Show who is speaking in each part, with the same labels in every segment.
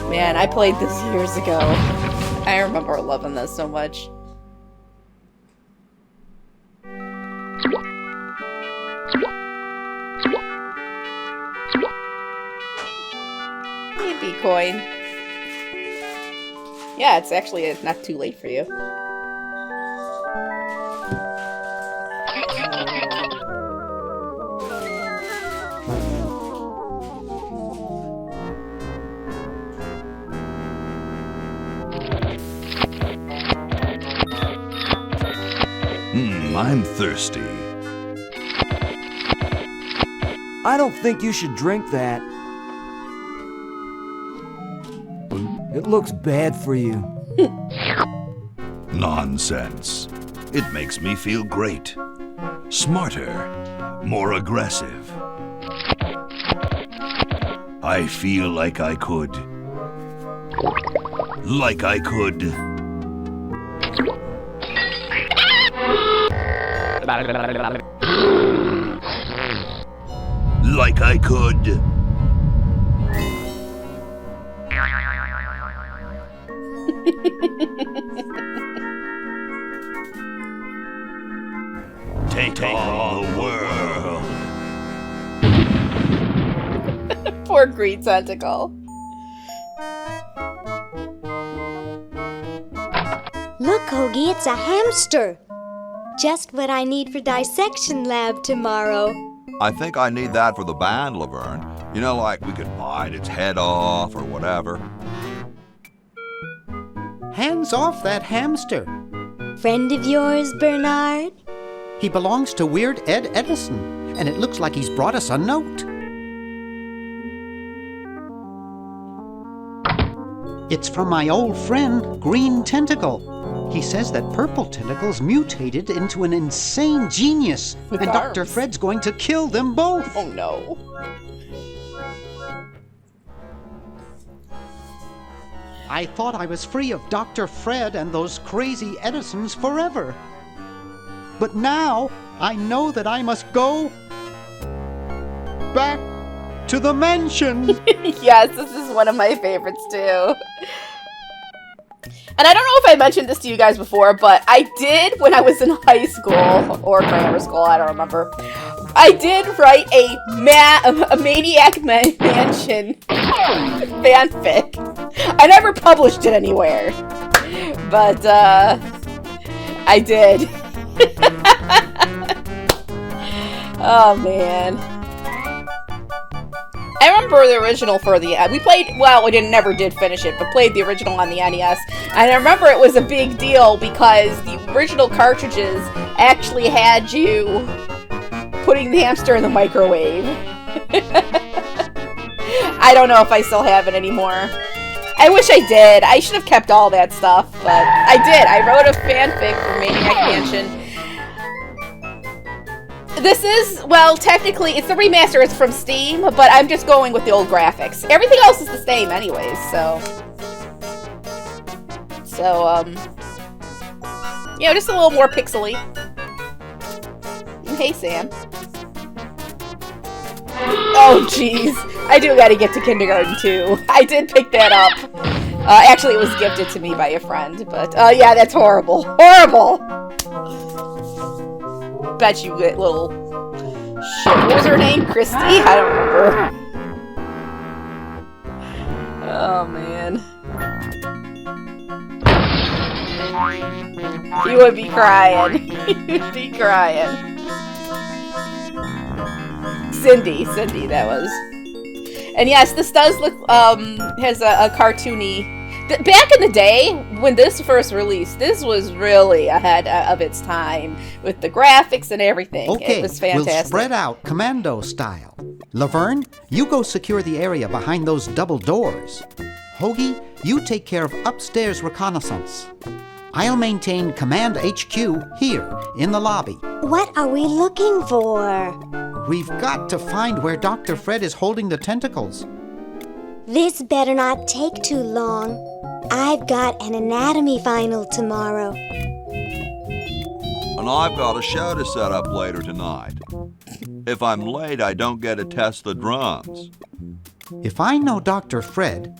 Speaker 1: Man, I played this years ago. I remember loving this so much. Hey, B-Coin. Yeah, it's actually not too late for you.
Speaker 2: I'm thirsty.
Speaker 3: I don't think you should drink that. It looks bad for you.
Speaker 2: Nonsense. It makes me feel great. Smarter. More aggressive. I feel like I could. Like I could. Like I could. Take on the world.
Speaker 1: Poor green Tentacle.
Speaker 4: Look, Hoagie, it's a hamster. Just what I need for dissection lab tomorrow.
Speaker 5: I think I need that for the band, Laverne. You know, like we could bite its head off or whatever.
Speaker 6: Hands off that hamster.
Speaker 4: Friend of yours, Bernard?
Speaker 6: He belongs to Weird Ed Edison, and it looks like he's brought us a note. It's from my old friend, Green Tentacle. He says that Purple Tentacle's mutated into an insane genius,
Speaker 1: With
Speaker 6: and Dr.
Speaker 1: arms.
Speaker 6: Fred's going to kill them both.
Speaker 1: Oh no.
Speaker 6: I thought I was free of Dr. Fred and those crazy Edisons forever. But now I know that I must go back to the mansion.
Speaker 1: Yes, this is one of my favorites too. And I don't know if I mentioned this to you guys before, but I did when I was in high school or grammar school, I don't remember. I did write a Maniac Mansion fanfic. I never published it anywhere, but I did. Oh man. I remember the original for the we played, well, we never did finish it, but played the original on the NES. And I remember it was a big deal because the original cartridges actually had you putting the hamster in the microwave. I don't know if I still have it anymore. I wish I did. I should have kept all that stuff, but I did. I wrote a fanfic for Maniac Mansion. This is, well, technically, it's the remaster. It's from Steam, but I'm just going with the old graphics. Everything else is the same anyways, so... you know, just a little more pixely. Hey, Sam. Oh, jeez. I do gotta get to kindergarten, too. I did pick that up. Actually, it was gifted to me by a friend, but, yeah, that's horrible. Horrible! Bet you get little shit. What was her name? Christy? I don't remember. Oh, man. You would be crying. You'd be crying. Cindy, that was. And yes, this does look, has a cartoony... Back in the day, when this first released, this was really ahead of its time with the graphics and everything.
Speaker 6: Okay,
Speaker 1: it was fantastic.
Speaker 6: we'll spread out commando style. Laverne, you go secure the area behind those double doors. Hoagie, you take care of upstairs reconnaissance. I'll maintain Command HQ here in the lobby.
Speaker 4: What are we looking for?
Speaker 6: We've got to find where Dr. Fred is holding the tentacles.
Speaker 4: This better not take too long. I've got an anatomy final tomorrow.
Speaker 5: And I've got a show to set up later tonight. If I'm late, I don't get to test the drums.
Speaker 6: If I know Dr. Fred,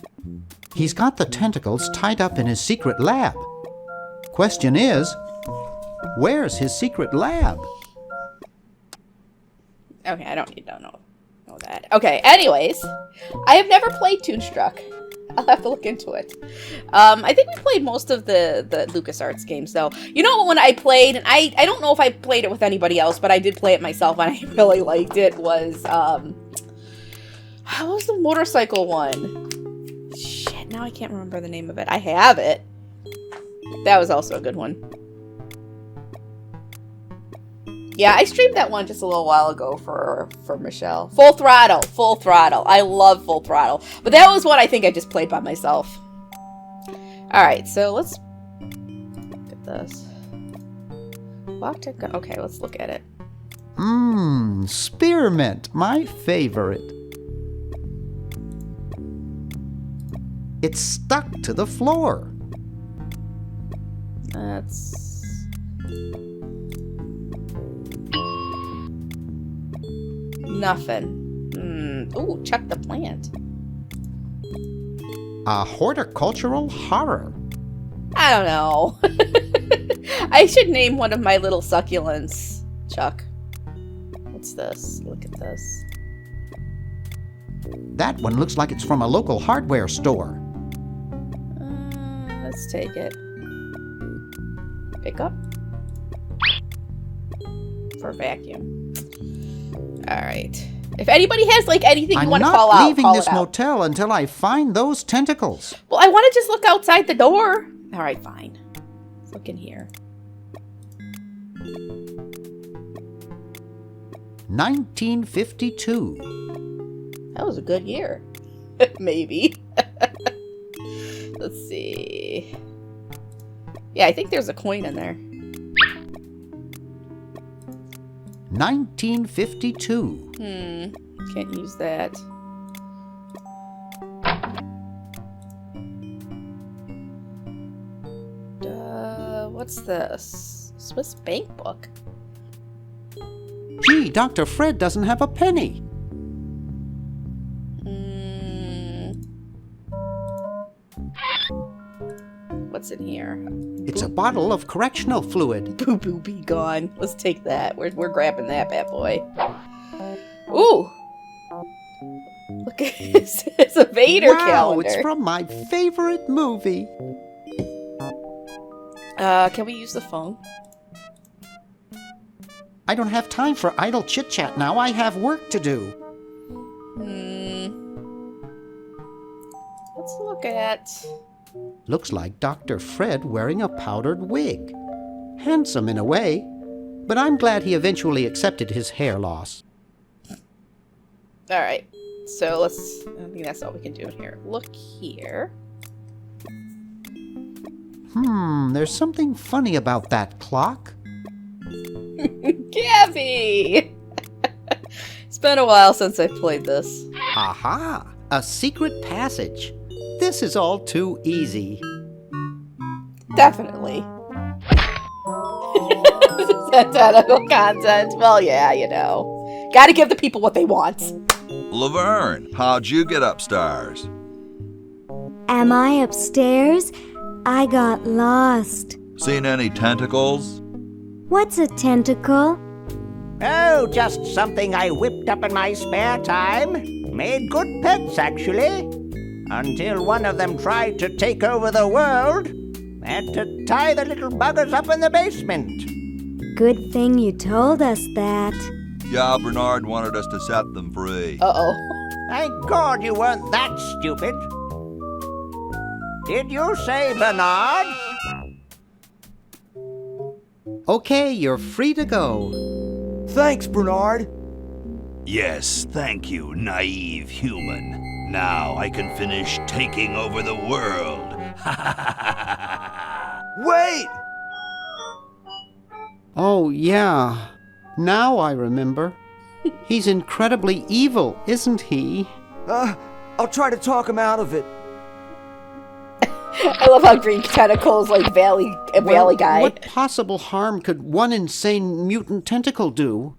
Speaker 6: He's got the tentacles tied up in his secret lab. Question is, where's his secret lab?
Speaker 1: Okay, I don't need to know that. Okay, anyways, I have never played Toonstruck. I'll have to look into it. I think we played most of the LucasArts games, though. You know, when I played, and I don't know if I played it with anybody else, but I did play it myself, and I really liked it, was, how was the motorcycle one? Shit, now I can't remember the name of it. I have it. That was also a good one. Yeah, I streamed that one just a little while ago for Michelle. Full Throttle. Full Throttle. I love Full Throttle. But that was one I think I just played by myself. Alright, so let's look at this. Okay, let's look at it.
Speaker 6: Spearmint, my favorite. It's stuck to the floor.
Speaker 1: That's... nothing. Ooh, check the plant.
Speaker 6: A horticultural horror.
Speaker 1: I don't know. I should name one of my little succulents Chuck. What's this? Look at this.
Speaker 6: That one looks like it's from a local hardware store.
Speaker 1: Let's take it. Pick up. For vacuum. Alright. If anybody has, like, anything you want to call out,
Speaker 6: I'm not leaving this motel until I find those tentacles.
Speaker 1: Well, I want to just look outside the door. Alright, fine. Let's look in here.
Speaker 6: 1952.
Speaker 1: That was a good year. Maybe. Let's see. Yeah, I think there's a coin in there.
Speaker 6: 1952.
Speaker 1: Can't use that. What's this? Swiss bank book.
Speaker 6: Gee, Dr. Fred doesn't have a penny.
Speaker 1: What's in here?
Speaker 6: It's a bottle of correctional fluid.
Speaker 1: Boo boo be gone. Let's take that. We're grabbing that bad boy. Ooh! Look at this. It's a Vader calendar.
Speaker 6: It's from my favorite movie.
Speaker 1: Can we use the phone?
Speaker 6: I don't have time for idle chit-chat now. I have work to do.
Speaker 1: Let's look at...
Speaker 6: Looks like Dr. Fred wearing a powdered wig. Handsome in a way, but I'm glad he eventually accepted his hair loss.
Speaker 1: Alright, so let's... I think that's all we can do in here. Look here.
Speaker 6: There's something funny about that clock.
Speaker 1: Gabby! It's been a while since I've played this.
Speaker 6: Aha! A secret passage. This is all too easy.
Speaker 1: Definitely. Tentacle content. Well, yeah, you know. Gotta give the people what they want.
Speaker 5: Laverne, how'd you get upstairs?
Speaker 4: Am I upstairs? I got lost.
Speaker 5: Seen any tentacles?
Speaker 4: What's a tentacle?
Speaker 7: Oh, just something I whipped up in my spare time. Made good pets, actually. Until one of them tried to take over the world. Had to tie the little buggers up in the basement.
Speaker 4: Good thing you told us that.
Speaker 5: Yeah, Bernard wanted us to set them free.
Speaker 1: Uh-oh.
Speaker 7: Thank God you weren't that stupid. Did you say Bernard?
Speaker 6: Okay, you're free to go.
Speaker 3: Thanks, Bernard.
Speaker 2: Yes, thank you, naive human. Now I can finish taking over the world.
Speaker 3: Wait!
Speaker 6: Oh, yeah. Now I remember. He's incredibly evil, isn't he?
Speaker 3: I'll try to talk him out of it.
Speaker 1: I love how Green Tentacle's like Valley guy.
Speaker 6: What possible harm could one insane mutant tentacle do?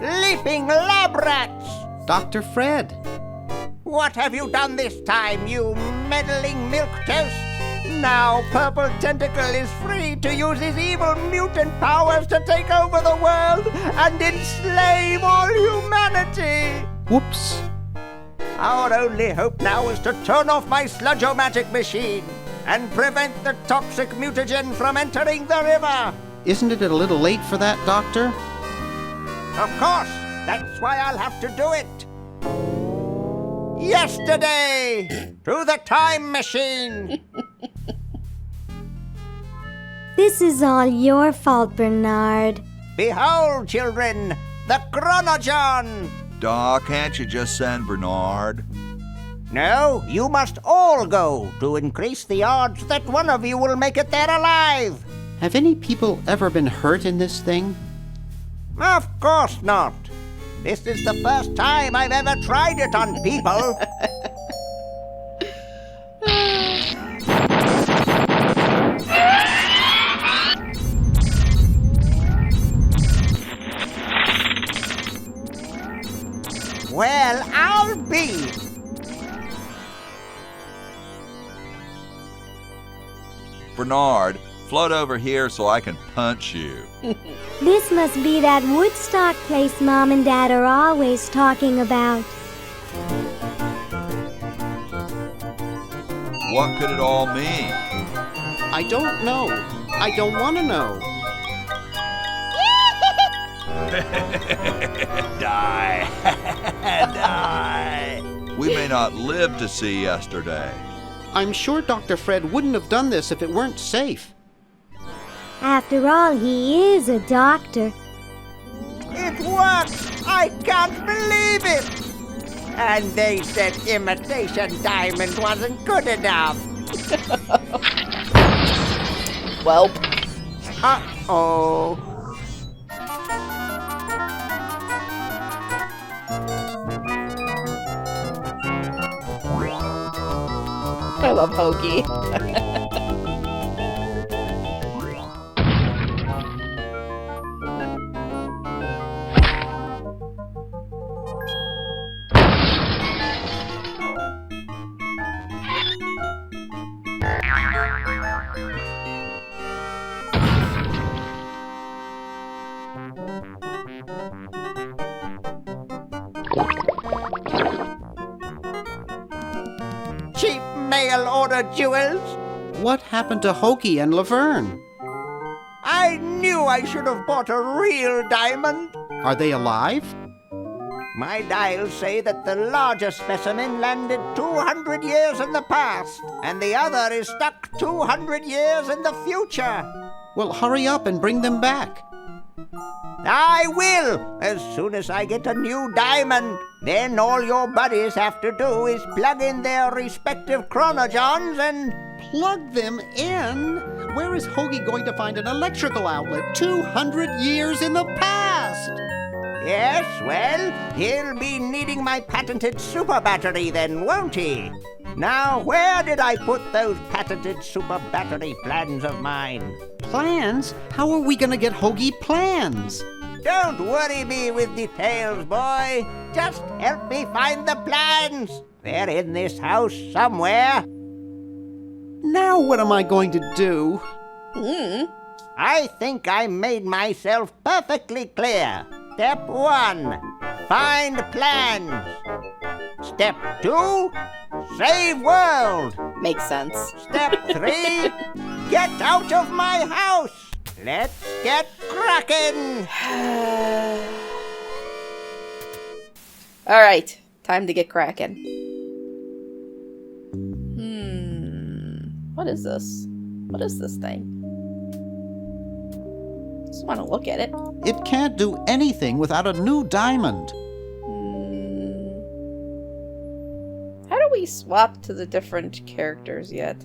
Speaker 7: Leaping lab rats!
Speaker 6: Dr. Fred.
Speaker 7: What have you done this time, you meddling milquetoast? Now Purple Tentacle is free to use his evil mutant powers to take over the world and enslave all humanity!
Speaker 6: Whoops.
Speaker 7: Our only hope now is to turn off my sludge-o-magic machine and prevent the toxic mutagen from entering the river.
Speaker 6: Isn't it a little late for that, Doctor?
Speaker 7: Of course, that's why I'll have to do it. Yesterday, to the time machine.
Speaker 4: This is all your fault, Bernard.
Speaker 7: Behold, children, the Chronogon.
Speaker 5: Doc, can't you just send Bernard?
Speaker 7: No, you must all go to increase the odds that one of you will make it there alive.
Speaker 6: Have any people ever been hurt in this thing?
Speaker 7: Of course not. This is the first time I've ever tried it on people. Well, I'll be.
Speaker 5: Bernard, float over here so I can punch you.
Speaker 4: This must be that Woodstock place Mom and Dad are always talking about.
Speaker 5: What could it all mean?
Speaker 6: I don't know. I don't want to know.
Speaker 2: Die. Die.
Speaker 5: We may not live to see yesterday.
Speaker 6: I'm sure Dr. Fred wouldn't have done this if it weren't safe.
Speaker 4: After all, he is a doctor.
Speaker 7: It works! I can't believe it! And they said imitation diamond wasn't good enough.
Speaker 1: Well,
Speaker 7: Uh-oh.
Speaker 1: I love Hoagie.
Speaker 7: Cheap mail order jewels.
Speaker 6: What happened to Hoagie and Laverne?
Speaker 7: I knew I should have bought a real diamond.
Speaker 6: Are they alive?
Speaker 7: My dials say that the larger specimen landed 200 years in the past, and the other is stuck 200 years in the future.
Speaker 6: Well, hurry up and bring them back.
Speaker 7: I will, as soon as I get a new diamond. Then all your buddies have to do is plug in their respective chronogons and...
Speaker 6: Plug them in? Where is Hoagie going to find an electrical outlet 200 years in the past?
Speaker 7: Yes, well, he'll be needing my patented super battery then, won't he? Now, where did I put those patented super battery plans of mine?
Speaker 6: Plans? How are we going to get Hoagie plans?
Speaker 7: Don't worry me with details, boy. Just help me find the plans. They're in this house somewhere.
Speaker 6: Now what am I going to do?
Speaker 7: I think I made myself perfectly clear. Step 1, find plans. Step 2, save world.
Speaker 1: Makes sense.
Speaker 7: Step 3, get out of my house. Let's get cracking.
Speaker 1: Alright, time to get cracking. What is this? What is this thing? Just want to look at it.
Speaker 6: It can't do anything without a new diamond.
Speaker 1: How do we swap to the different characters yet?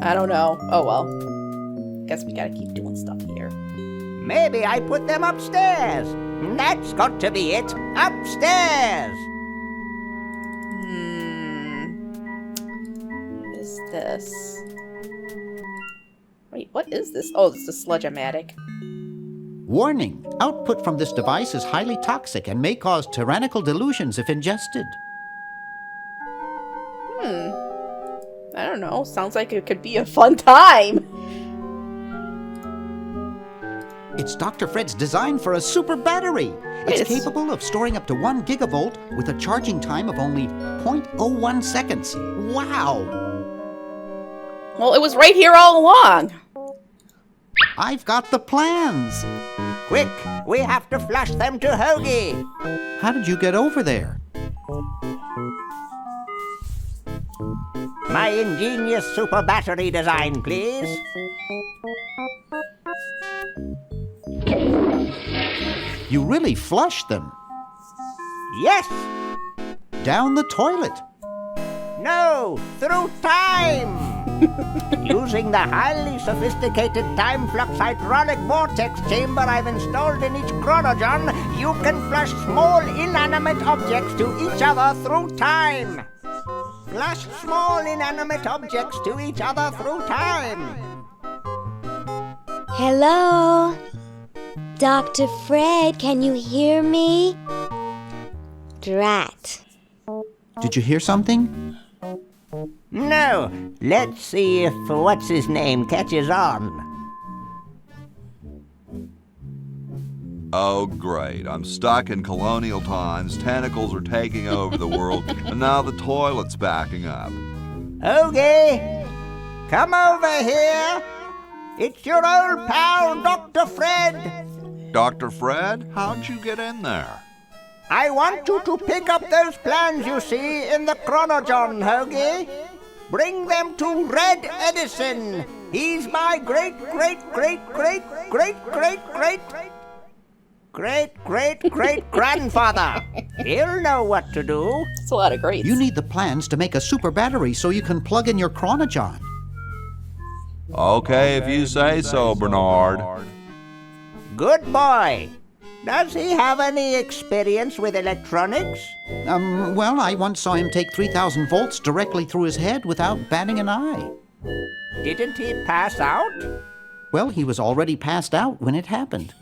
Speaker 1: I don't know. Oh well. Guess we gotta keep doing stuff here.
Speaker 7: Maybe I put them upstairs. That's got to be it. Upstairs.
Speaker 1: What is this? Wait, what is this? Oh, it's the sludge-o-matic.
Speaker 6: Warning, output from this device is highly toxic and may cause tyrannical delusions if ingested.
Speaker 1: I don't know. Sounds like it could be a fun time.
Speaker 6: It's Dr. Fred's design for a super battery. It's
Speaker 1: It's-
Speaker 6: capable of storing up to 1 gigavolt with a charging time of only 0.01 seconds. Wow!
Speaker 1: Well, it was right here all along.
Speaker 6: I've got the plans.
Speaker 7: Quick, we have to flush them to Hoagie.
Speaker 6: How did you get over there?
Speaker 7: My ingenious super battery design, please.
Speaker 6: You really flushed them.
Speaker 7: Yes.
Speaker 6: Down the toilet.
Speaker 7: No, through time. Using the highly sophisticated time flux hydraulic vortex chamber I've installed in each chronogen, you can flush small inanimate objects to each other through time. Flush small inanimate objects to each other through time.
Speaker 4: Hello? Dr. Fred, can you hear me? Drat.
Speaker 6: Did you hear something?
Speaker 7: No, let's see if what's-his-name catches on.
Speaker 5: Oh, great. I'm stuck in colonial times, tentacles are taking over the world, and now the toilet's backing up.
Speaker 7: Hoagie, come over here. It's your old pal, Dr. Fred.
Speaker 5: Dr. Fred, how'd you get in there?
Speaker 7: I want you to pick up those plans you see in the chronogen, Hoagie. Bring them to Red Edison. He's my great-great-great-great-great-great-great-great-grandfather. He'll know what to do.
Speaker 1: It's a lot of greats.
Speaker 6: You need the plans to make a super battery so you can plug in your chronogen.
Speaker 5: Okay, if you say so, Bernard.
Speaker 7: Good boy. Does he have any experience with electronics?
Speaker 6: Well, I once saw him take 3,000 volts directly through his head without batting an eye.
Speaker 7: Didn't he pass out?
Speaker 6: Well, he was already passed out when it happened.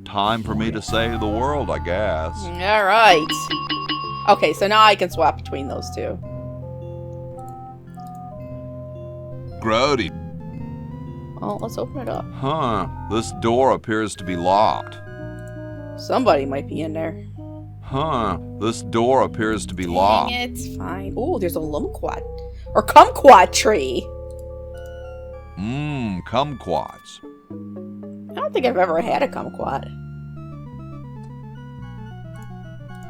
Speaker 5: Time for me to save the world, I guess.
Speaker 1: All right. Okay, so now I can swap between those two.
Speaker 5: Grody.
Speaker 1: Well, let's open it up.
Speaker 5: Huh. This door appears to be locked.
Speaker 1: Somebody might be in there.
Speaker 5: Huh. This door appears to be locked.
Speaker 1: Dang it, fine. Oh, there's a lumquat. Or kumquat tree.
Speaker 5: Kumquats.
Speaker 1: I don't think I've ever had a kumquat.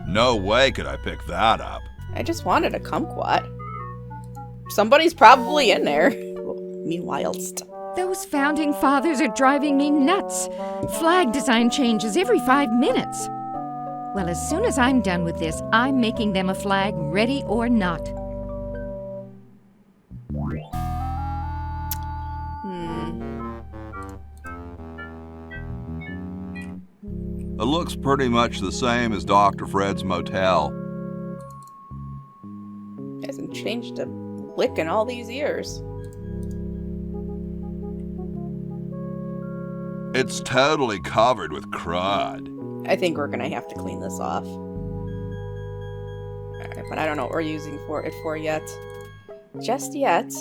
Speaker 5: No way could I pick that up.
Speaker 1: I just wanted a kumquat. Somebody's probably in there. Meanwhile,
Speaker 8: Those founding fathers are driving me nuts. Flag design changes every 5 minutes. Well, as soon as I'm done with this, I'm making them a flag, ready or not.
Speaker 5: It looks pretty much the same as Dr. Fred's motel.
Speaker 1: hasn't changed a lick in all these years.
Speaker 5: It's totally covered with crud.
Speaker 1: I think we're gonna have to clean this off. Alright, but I don't know what we're using it for yet. Just yet.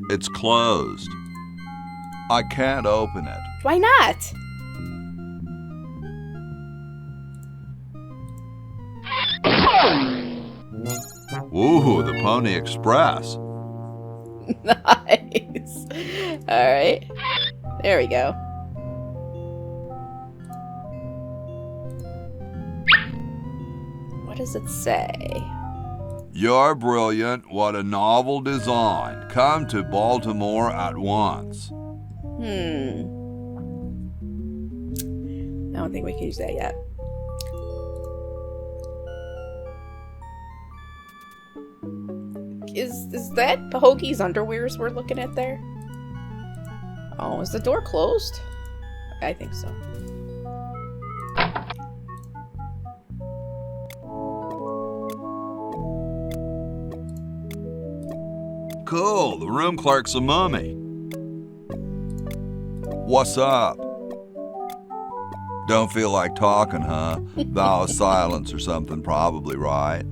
Speaker 5: It's closed. I can't open it.
Speaker 1: Why not?
Speaker 5: Ooh, the Pony Express.
Speaker 1: Nice. Alright. There we go. What does it say?
Speaker 5: You're brilliant. What a novel design. Come to Baltimore at once.
Speaker 1: I don't think we can use that yet. Is that Hoagie's underwears we're looking at there? Oh, is the door closed? I think so.
Speaker 5: Cool, the room clerk's a mummy. What's up? Don't feel like talking, huh? Vow of silence or something, probably, right?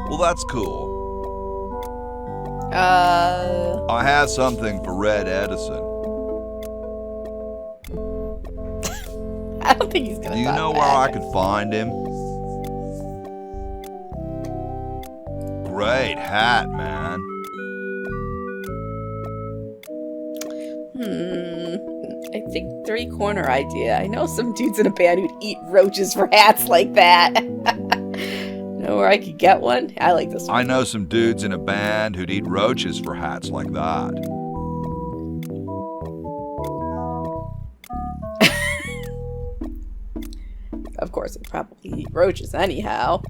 Speaker 5: Well, that's cool. I have something for Red Edison.
Speaker 1: I don't think he's gonna.
Speaker 5: Do you know
Speaker 1: back.
Speaker 5: where I could find him? Great hat, man.
Speaker 1: I think 3-corner idea. I know some dudes in a band who'd eat roaches for hats like that. Know where I could get one? I like this one.
Speaker 5: I know some dudes in a band who'd eat roaches for hats like that.
Speaker 1: Of course, I'd probably eat roaches anyhow.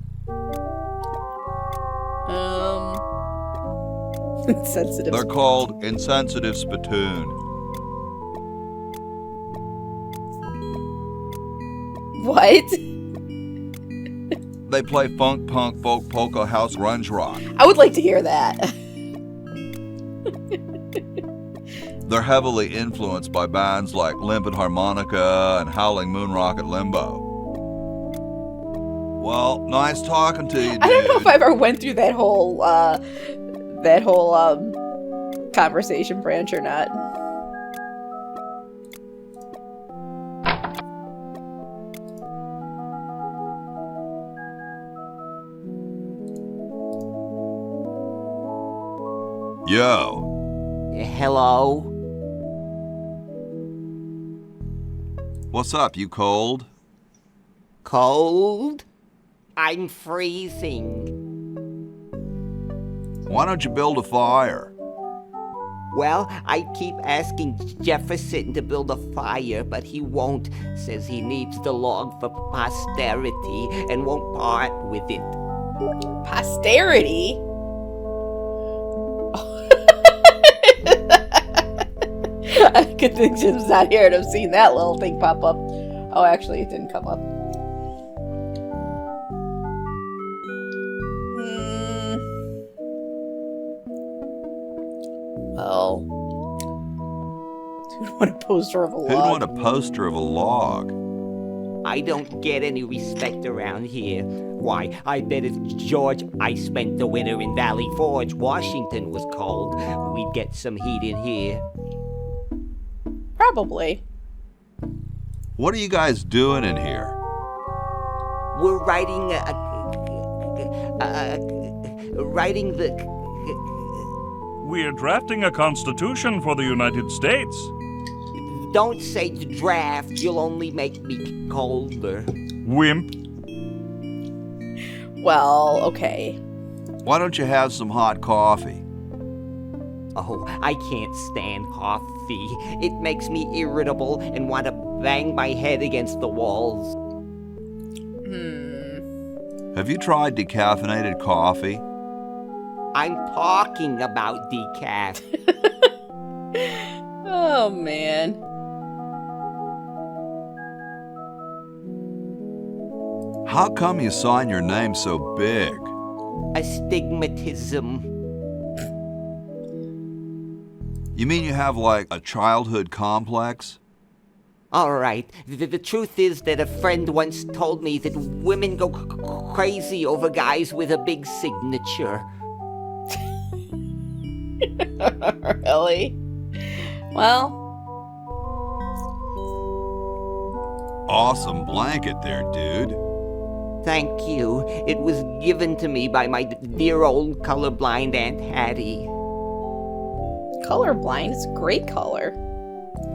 Speaker 1: Sensitive.
Speaker 5: They're called insensitive spittoon.
Speaker 1: What?
Speaker 5: They play funk, punk, folk, polka, house, grunge rock.
Speaker 1: I would like to hear that.
Speaker 5: They're heavily influenced by bands like Limpid Harmonica and Howling Moon Rocket Limbo. Well, nice talking to you, dude.
Speaker 1: I don't know if I ever went through that whole conversation branch or not.
Speaker 5: Yo.
Speaker 7: Hello?
Speaker 5: What's up, you cold?
Speaker 7: Cold? I'm freezing.
Speaker 5: Why don't you build a fire?
Speaker 7: Well, I keep asking Jefferson to build a fire, but he won't. Says he needs the log for posterity and won't part with it.
Speaker 1: Posterity? Good thing Jim's not here and I've seen that little thing pop up. Oh, actually, it didn't come up. Well, who'd want a poster of a log?
Speaker 5: Who'd want a poster of a log?
Speaker 7: I don't get any respect around here. Why, I bet if George I spent the winter in Valley Forge, Washington was cold, we'd get some heat in here.
Speaker 1: Probably.
Speaker 5: What are you guys doing in here?
Speaker 7: We're writing
Speaker 9: We're drafting a constitution for the United States.
Speaker 7: Don't say draft, you'll only make me colder.
Speaker 9: Wimp.
Speaker 1: Well, okay.
Speaker 5: Why don't you have some hot coffee?
Speaker 7: Oh, I can't stand coffee. It makes me irritable and want to bang my head against the walls.
Speaker 5: Have you tried decaffeinated coffee?
Speaker 7: I'm talking about decaf.
Speaker 1: Oh, man.
Speaker 5: How come you sign your name so big?
Speaker 7: Astigmatism.
Speaker 5: You mean you have like a childhood complex?
Speaker 7: All right. The truth is that a friend once told me that women go crazy over guys with a big signature.
Speaker 1: Really? Well.
Speaker 5: Awesome blanket there, dude.
Speaker 7: Thank you. It was given to me by my dear old colorblind Aunt Hattie.
Speaker 1: Colorblind? It's a great color.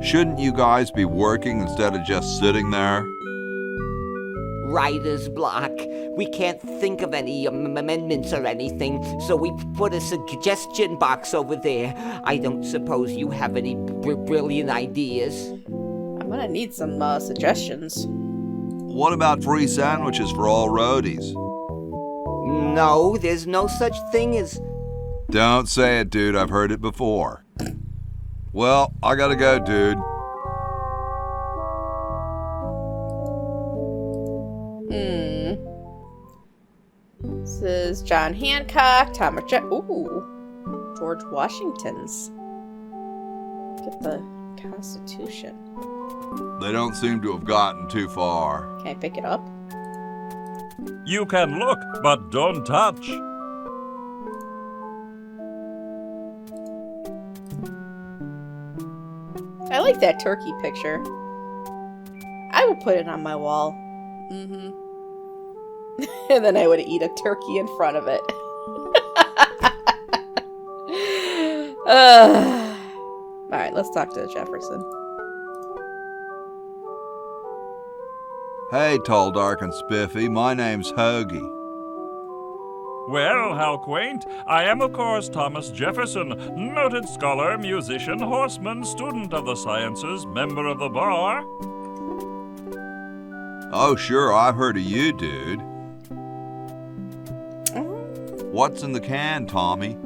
Speaker 5: Shouldn't you guys be working instead of just sitting there?
Speaker 7: Writer's block. We can't think of any amendments or anything, so we put a suggestion box over there. I don't suppose you have any brilliant ideas?
Speaker 1: I'm gonna need some suggestions.
Speaker 5: What about free sandwiches for all roadies?
Speaker 7: No, there's no such thing as...
Speaker 5: Don't say it, dude. I've heard it before. Well, I gotta go, dude.
Speaker 1: This is John Hancock, Thomas Ooh, George Washington's. Look at the Constitution.
Speaker 5: They don't seem to have gotten too far.
Speaker 1: Can I pick it up?
Speaker 9: You can look, but don't touch.
Speaker 1: I like that turkey picture. I would put it on my wall. Mm-hmm. And then I would eat a turkey in front of it. Alright, let's talk to Jefferson.
Speaker 5: Hey, tall, dark, and spiffy. My name's Hoagie.
Speaker 9: Well, how quaint. I am, of course, Thomas Jefferson, noted scholar, musician, horseman, student of the sciences, member of the bar.
Speaker 5: Oh, sure, I've heard of you, dude. What's in the can, Tommy?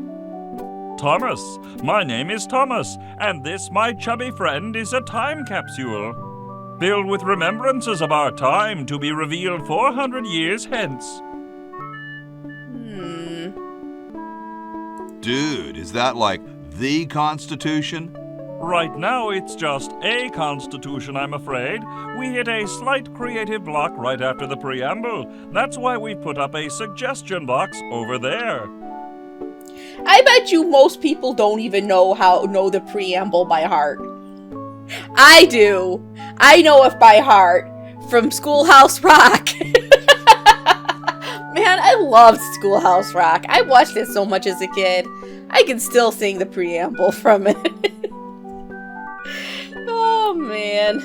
Speaker 9: Thomas. My name is Thomas, and this, my chubby friend, is a time capsule, filled with remembrances of our time to be revealed 400 years hence.
Speaker 5: Dude, is that like the Constitution?
Speaker 9: Right now, it's just a constitution, I'm afraid. We hit a slight creative block right after the preamble. That's why we put up a suggestion box over there.
Speaker 1: I bet you most people don't even know the preamble by heart. I do. I know it by heart from Schoolhouse Rock. Man, I loved Schoolhouse Rock. I watched it so much as a kid. I can still sing the preamble from it. Oh, man.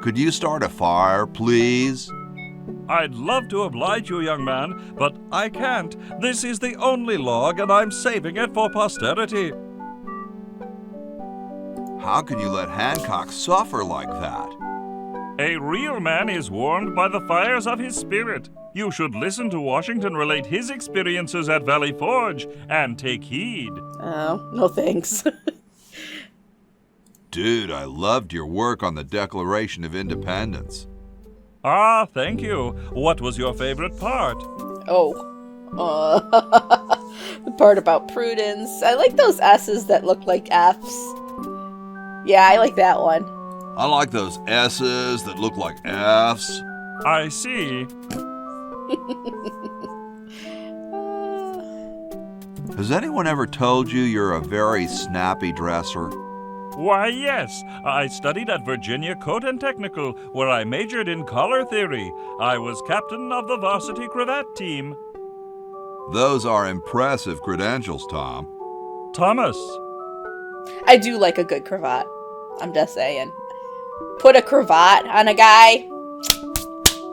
Speaker 5: Could you start a fire, please?
Speaker 9: I'd love to oblige you, young man, but I can't. This is the only log, and I'm saving it for posterity.
Speaker 5: How can you let Hancock suffer like that?
Speaker 9: A real man is warmed by the fires of his spirit. You should listen to Washington relate his experiences at Valley Forge and take heed.
Speaker 1: Oh, no thanks.
Speaker 5: Dude, I loved your work on the Declaration of Independence.
Speaker 9: Ah, thank you. What was your favorite part?
Speaker 1: Oh. The part about prudence. I like those S's that look like F's. Yeah, I like that one.
Speaker 5: I like those S's that look like F's.
Speaker 9: I see.
Speaker 5: Has anyone ever told you you're a very snappy dresser?
Speaker 9: Why, yes. I studied at Virginia Coat and Technical, where I majored in color theory. I was captain of the varsity cravat team.
Speaker 5: Those are impressive credentials, Tom.
Speaker 9: Thomas.
Speaker 1: I do like a good cravat. I'm just saying. Put a cravat on a guy.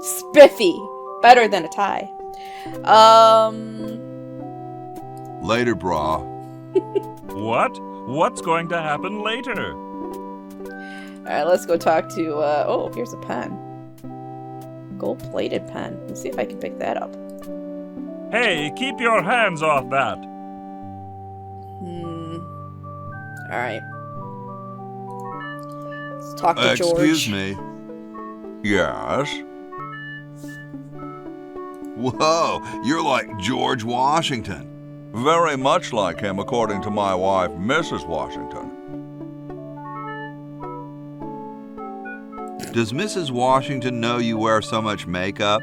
Speaker 1: Spiffy. Better than a tie.
Speaker 5: Later, brah.
Speaker 9: What? What's going to happen later?
Speaker 1: Alright, let's go talk to, oh, here's a pen. Gold-plated pen. Let's see if I can pick that up.
Speaker 9: Hey, keep your hands off that.
Speaker 1: Alright. Let's talk to George.
Speaker 5: Excuse me. Yes? Whoa, you're like George Washington.
Speaker 10: Very much like him, according to my wife, Mrs. Washington.
Speaker 5: Does Mrs. Washington know you wear so much makeup?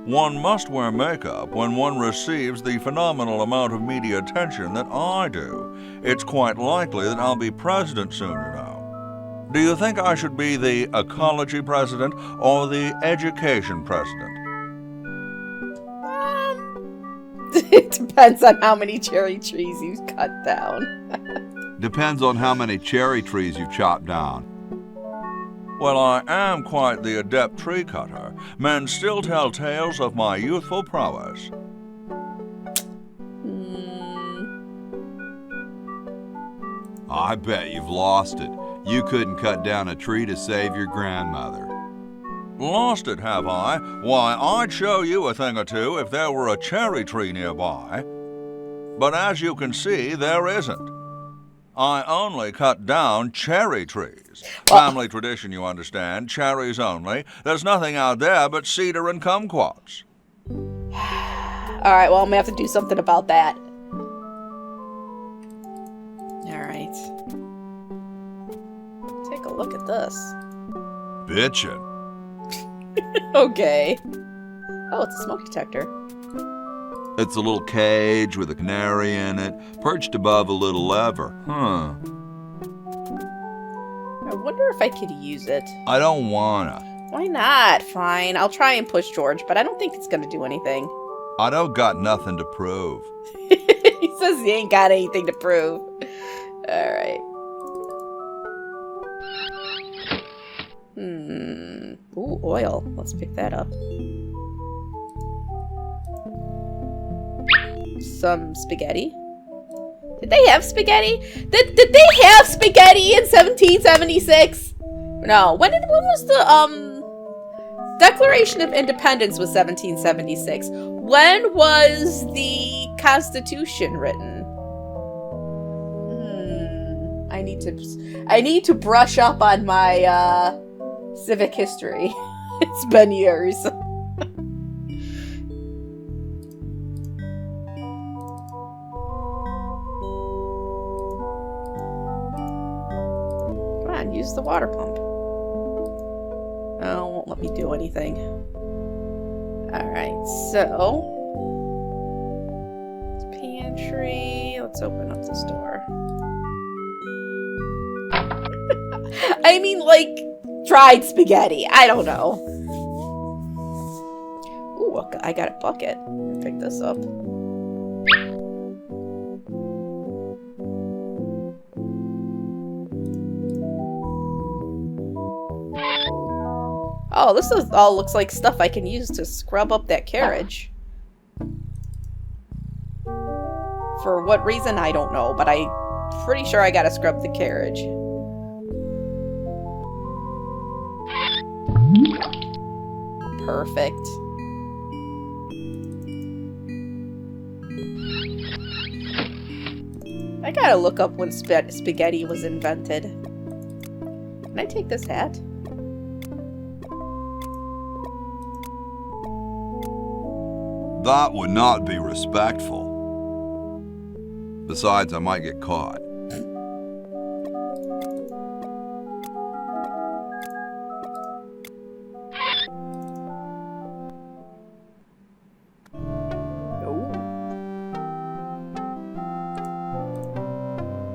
Speaker 10: One must wear makeup when one receives the phenomenal amount of media attention that I do. It's quite likely that I'll be president soon, you know. Do you think I should be the ecology president or the education president?
Speaker 1: It depends on how many cherry trees you cut down.
Speaker 5: Depends on how many cherry trees you chop down.
Speaker 10: Well, I am quite the adept tree cutter. Men still tell tales of my youthful prowess.
Speaker 5: I bet you've lost it. You couldn't cut down a tree to save your grandmother.
Speaker 10: Lost it, have I? Why, I'd show you a thing or two if there were a cherry tree nearby. But as you can see, there isn't. I only cut down cherry trees. Family tradition, you understand. Cherries only. There's nothing out there but cedar and kumquats.
Speaker 1: Alright, well, I'm gonna have to do something about that. Take a look at this.
Speaker 10: Bitchin'.
Speaker 1: Okay. Oh, it's a smoke detector.
Speaker 5: It's a little cage with a canary in it, perched above a little lever. Huh.
Speaker 1: I wonder if I could use it.
Speaker 5: I don't wanna.
Speaker 1: Why not? Fine. I'll try and push George, but I don't think it's gonna do anything.
Speaker 5: I don't got nothing to prove.
Speaker 1: He says he ain't got anything to prove. Alright. Ooh, oil. Let's pick that up. Some spaghetti. Did they have spaghetti? Did they have spaghetti in 1776? No. When was the Declaration of Independence was 1776. When was the Constitution written? I need to brush up on my civic history. It's been years. Come on, use the water pump. Oh, it won't let me do anything. Alright, so pantry. Let's open up this door. I mean, like, dried spaghetti. I don't know. Ooh, I got a bucket. Pick this up. Oh, this all looks like stuff I can use to scrub up that carriage. For what reason, I don't know, but I'm pretty sure I gotta scrub the carriage. Perfect. I gotta look up when spaghetti was invented. Can I take this hat?
Speaker 5: That would not be respectful. Besides, I might get caught.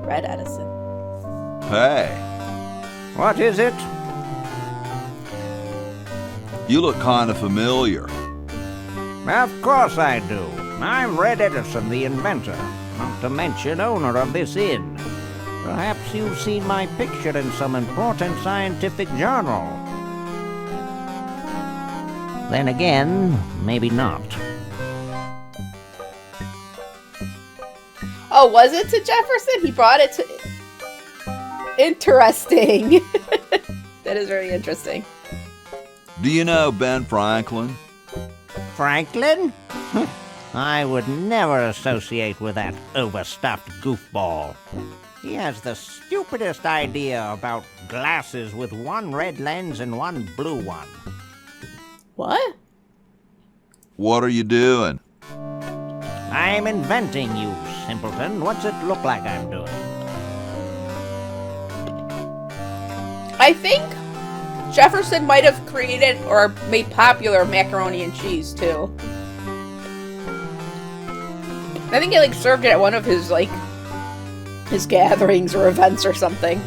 Speaker 1: Red Edison.
Speaker 5: Hey,
Speaker 7: What is it?
Speaker 5: you look kind of familiar.
Speaker 7: Of course I do. I'm Red Edison, the inventor, not to mention owner of this inn. Perhaps you've seen my picture in some important scientific journal. Then again, maybe not.
Speaker 1: Oh, was it to Jefferson? He brought it to... Interesting. That is very interesting.
Speaker 5: Do you know Ben Franklin?
Speaker 7: Franklin? I would never associate with that overstuffed goofball. He has the stupidest idea about glasses with one red lens and one blue one.
Speaker 1: What?
Speaker 5: What are you doing?
Speaker 7: I'm inventing, you simpleton. What's it look like I'm doing?
Speaker 1: I think Jefferson might have created or made popular macaroni and cheese, too. I think he, like, served it at one of his, like, his gatherings or events or something.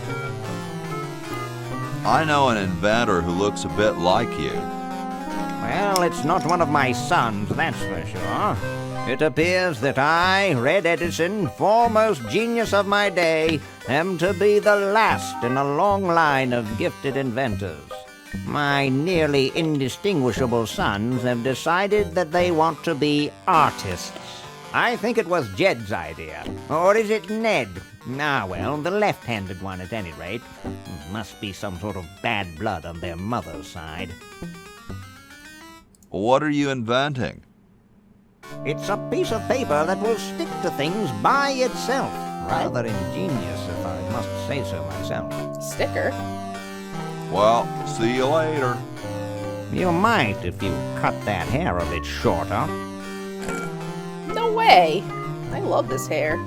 Speaker 5: I know an inventor who looks a bit like you.
Speaker 7: Well, it's not one of my sons, that's for sure. It appears that I, Red Edison, foremost genius of my day, am to be the last in a long line of gifted inventors. My nearly indistinguishable sons have decided that they want to be artists. I think it was Jed's idea. Or is it Ned? Ah, well, the left-handed one at any rate. Must be some sort of bad blood on their mother's side.
Speaker 5: What are you inventing?
Speaker 7: It's a piece of paper that will stick to things by itself. Rather ingenious, if I must say so myself.
Speaker 1: Sticker?
Speaker 5: Well, see you later.
Speaker 7: You might if you cut that hair a bit shorter.
Speaker 1: No way. I love this hair.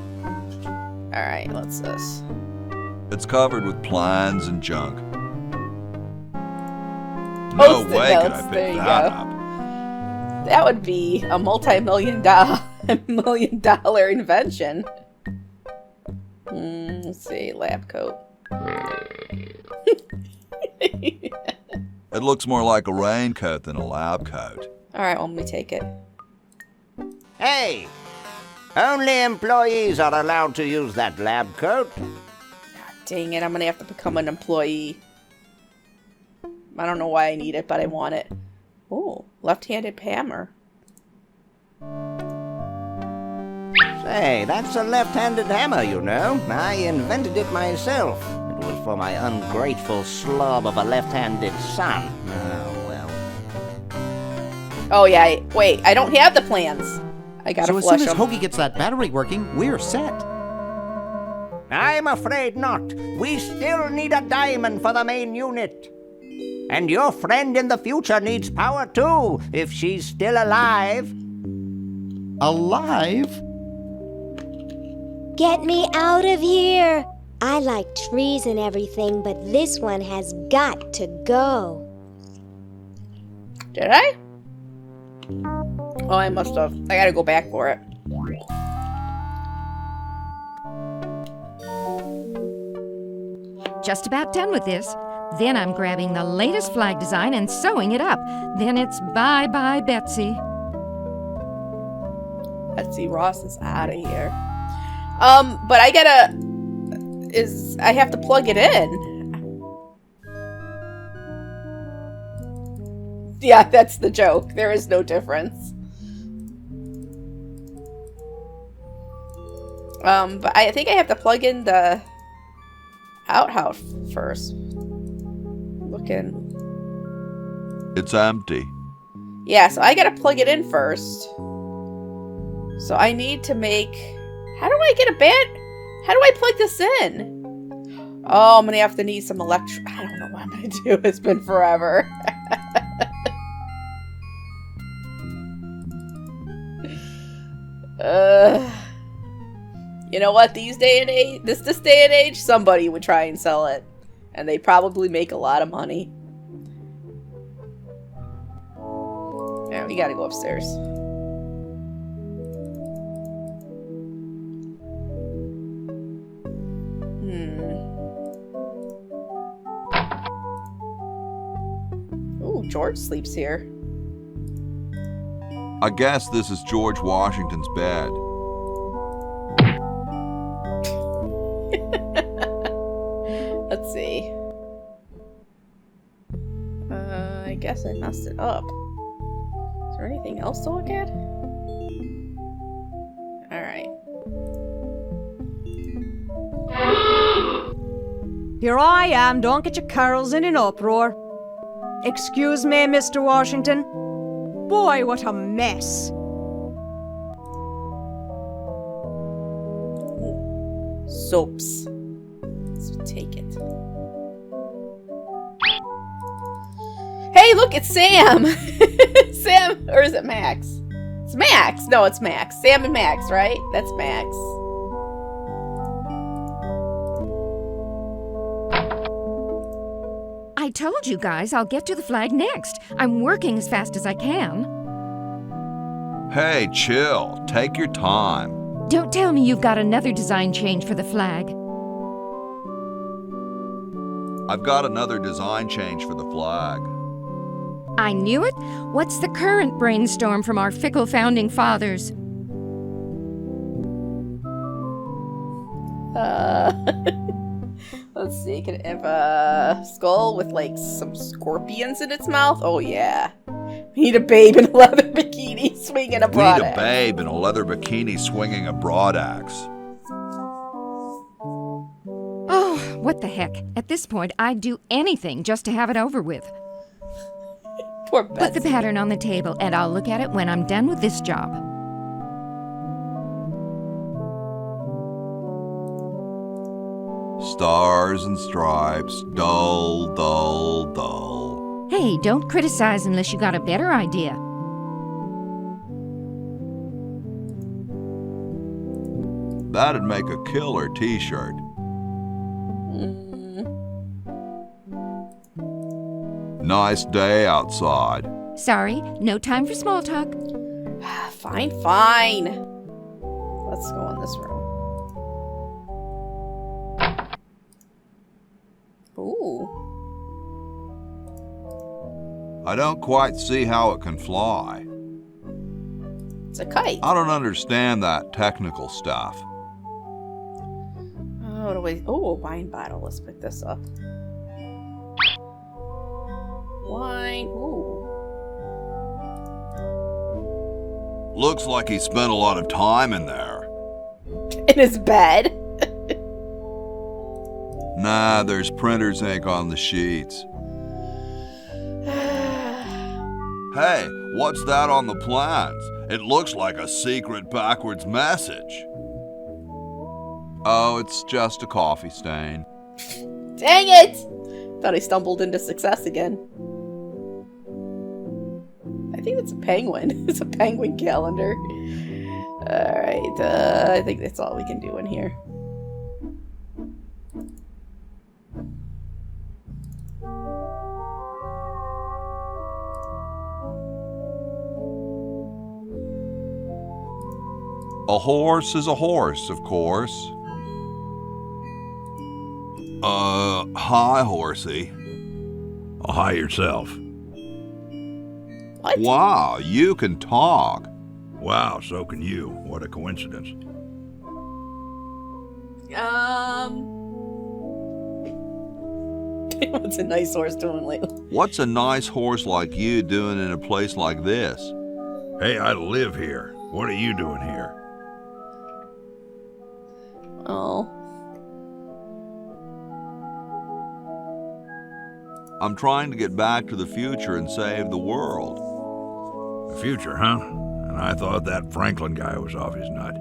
Speaker 1: Alright, what's this?
Speaker 5: It's covered with plans and junk. No
Speaker 1: Post-it
Speaker 5: way could
Speaker 1: notes,
Speaker 5: I
Speaker 1: there
Speaker 5: pick
Speaker 1: you
Speaker 5: that
Speaker 1: go.
Speaker 5: up.
Speaker 1: That would be a multi-million dollar invention. Let's see, lab coat.
Speaker 5: It looks more like a raincoat than a lab coat.
Speaker 1: Alright, well, let me take it.
Speaker 7: Hey! Only employees are allowed to use that lab coat.
Speaker 1: Dang it, I'm gonna have to become an employee. I don't know why I need it, but I want it. Oh, left-handed hammer.
Speaker 7: Say, that's a left-handed hammer, you know. I invented it myself. It was for my ungrateful slob of a left-handed son. Oh, well.
Speaker 1: Oh, yeah, wait, I don't have the plans. I gotta
Speaker 6: So as
Speaker 1: flush
Speaker 6: soon as
Speaker 1: them.
Speaker 6: Hoagie gets that battery working, we're set.
Speaker 7: I'm afraid not. We still need a diamond for the main unit. And your friend in the future needs power too, if she's still alive.
Speaker 6: Alive?
Speaker 4: Get me out of here! I like trees and everything, but this one has got to go.
Speaker 1: Did I? Oh, I must have. I gotta go back for it.
Speaker 8: Just about done with this. Then I'm grabbing the latest flag design and sewing it up. Then it's bye-bye, Betsy.
Speaker 1: Betsy Ross is out of here. But I gotta... I have to plug it in. Yeah, that's the joke. There is no difference. But I think I have to plug in the outhouse first. Looking.
Speaker 5: It's empty.
Speaker 1: Yeah, so I gotta plug it in first. So I need to make... How do I get a How do I plug this in? Oh, I'm gonna have to need some I don't know what I'm gonna do. It's been forever. You know what? This day and age, somebody would try and sell it. And they probably make a lot of money. Yeah, we gotta go upstairs. Ooh, George sleeps here.
Speaker 5: I guess this is George Washington's bed.
Speaker 1: Let's see. I guess I messed it up. Is there anything else to look at? Alright.
Speaker 11: Here I am, don't get your carols in an uproar. Excuse me, Mr. Washington. Boy, what a mess.
Speaker 1: Soaps. Let's take it. Hey, look, it's Sam! Sam, or is it Max? It's Max! No, it's Max. Sam and Max, right? That's Max.
Speaker 8: I told you guys I'll get to the flag next. I'm working as fast as I can.
Speaker 5: Hey, chill. Take your time.
Speaker 8: Don't tell me you've got another design change for the flag.
Speaker 5: I've got another design change for the flag.
Speaker 8: I knew it. What's the current brainstorm from our fickle founding fathers?
Speaker 1: Let's see, can it have a skull with like some scorpions in its mouth? Oh yeah. We need a babe in a leather bikini swinging a
Speaker 5: We
Speaker 1: broad
Speaker 5: need a
Speaker 1: axe.
Speaker 5: babe in a leather bikini swinging a broad axe.
Speaker 8: Oh, what the heck. At this point, I'd do anything just to have it over with.
Speaker 1: Poor
Speaker 8: Put
Speaker 1: Betsy.
Speaker 8: the pattern on the table, and I'll look at it when I'm done with this job.
Speaker 5: Stars and stripes, dull, dull, dull.
Speaker 8: Hey, don't criticize unless you got a better idea.
Speaker 5: That'd make a killer t-shirt. Nice day outside.
Speaker 8: Sorry, no time for small talk.
Speaker 1: Fine, fine. Let's go in this room. Ooh.
Speaker 5: I don't quite see how it can fly.
Speaker 1: It's a kite.
Speaker 5: I don't understand that technical stuff.
Speaker 1: Oh, do we... Oh, a wine bottle. Let's pick this up. Wine. Ooh.
Speaker 5: Looks like he spent a lot of time in there.
Speaker 1: In his bed.
Speaker 5: Nah, there's printer's ink on the sheets. Hey, what's that on the plans? It looks like a secret backwards message. Oh, it's just a coffee stain.
Speaker 1: Dang it! Thought I stumbled into success again. I think it's a penguin. It's a penguin calendar. Alright, I think that's all we can do in here.
Speaker 5: A horse is a horse, of course. Hi, horsey.
Speaker 10: Oh, hi yourself.
Speaker 1: What?
Speaker 5: Wow, you can talk.
Speaker 10: Wow, so can you. What a coincidence.
Speaker 1: What's a nice horse doing lately?
Speaker 5: What's a nice horse like you doing in a place like this?
Speaker 10: Hey, I live here. What are you doing here?
Speaker 1: Oh.
Speaker 5: I'm trying to get back to the future and save the world.
Speaker 10: The future, huh? And I thought that Franklin guy was off his nut.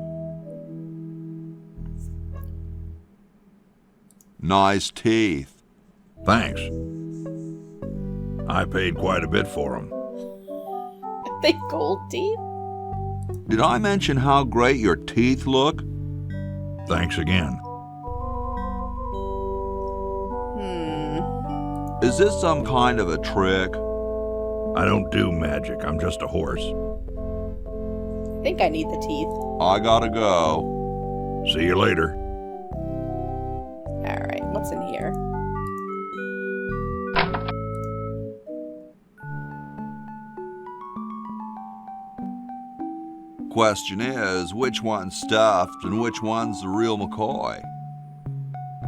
Speaker 5: Nice teeth.
Speaker 10: Thanks. I paid quite a bit for them.
Speaker 1: Are they gold teeth?
Speaker 5: Did I mention how great your teeth look?
Speaker 10: Thanks again.
Speaker 5: Is this some kind of a trick?
Speaker 10: I don't do magic. I'm just a horse.
Speaker 1: I think I need the teeth.
Speaker 5: I gotta go.
Speaker 10: See you later.
Speaker 1: Alright, what's in here?
Speaker 5: Question is, which one's stuffed and which one's the real McCoy?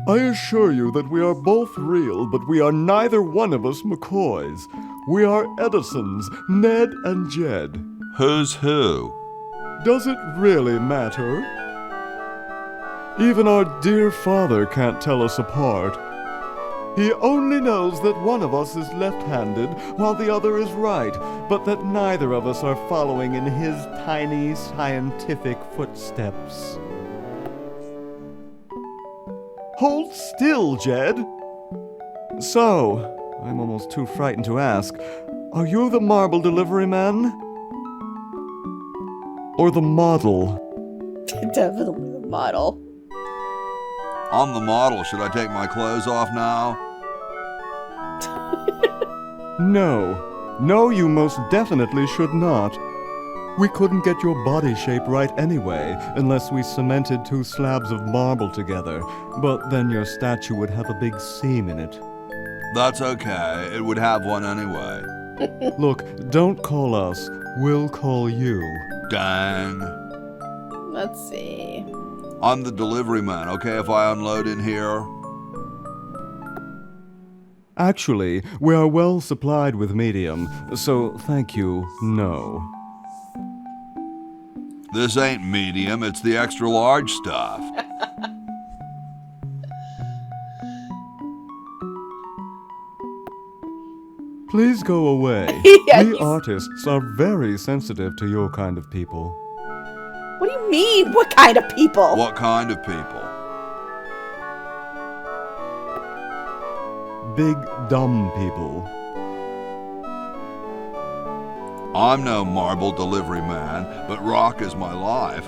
Speaker 12: I assure you that we are both real, but we are neither one of us McCoys. We are Edisons, Ned and Jed.
Speaker 5: Who's who?
Speaker 12: Does it really matter? Even our dear father can't tell us apart. He only knows that one of us is left-handed while the other is right, but that neither of us are following in his tiny scientific footsteps. Hold still, Jed. So, I'm almost too frightened to ask, are you the marble delivery man? Or the model?
Speaker 1: Definitely the model.
Speaker 5: I'm the model. Should I take my clothes off now?
Speaker 12: No, you most definitely should not. We couldn't get your body shape right anyway, unless we cemented 2 slabs of marble together. But then your statue would have a big seam in it.
Speaker 5: That's okay. It would have one anyway.
Speaker 12: Look, don't call us. We'll call you.
Speaker 5: Dang.
Speaker 1: Let's see.
Speaker 5: I'm the delivery man, okay if I unload in here?
Speaker 12: Actually, we are well supplied with medium, so thank you, no.
Speaker 5: This ain't medium, it's the extra large stuff.
Speaker 12: Please go away.
Speaker 1: Yeah,
Speaker 12: we artists are very sensitive to your kind of people.
Speaker 1: What do you mean, what kind of people?
Speaker 5: What kind of people?
Speaker 12: Big, dumb people.
Speaker 5: I'm no marble delivery man, but rock is my life.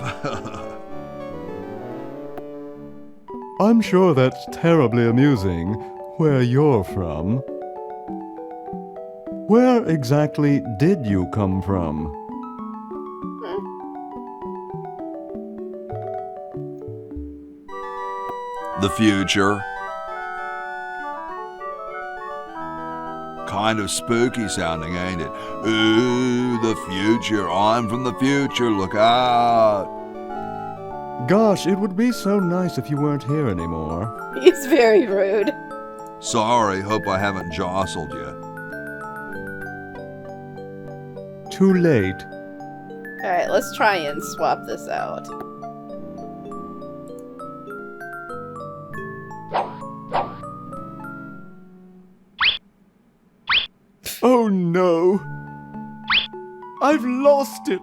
Speaker 12: I'm sure that's terribly amusing, where you're from. Where exactly did you come from?
Speaker 5: The future. Kind of spooky sounding, ain't it? Ooh, the future. I'm from the future. Look out.
Speaker 12: Gosh, it would be so nice if you weren't here anymore.
Speaker 1: He's very rude.
Speaker 5: Sorry, hope I haven't jostled you.
Speaker 12: Too late.
Speaker 1: Alright, let's try and swap this out.
Speaker 12: Oh no! I've lost it!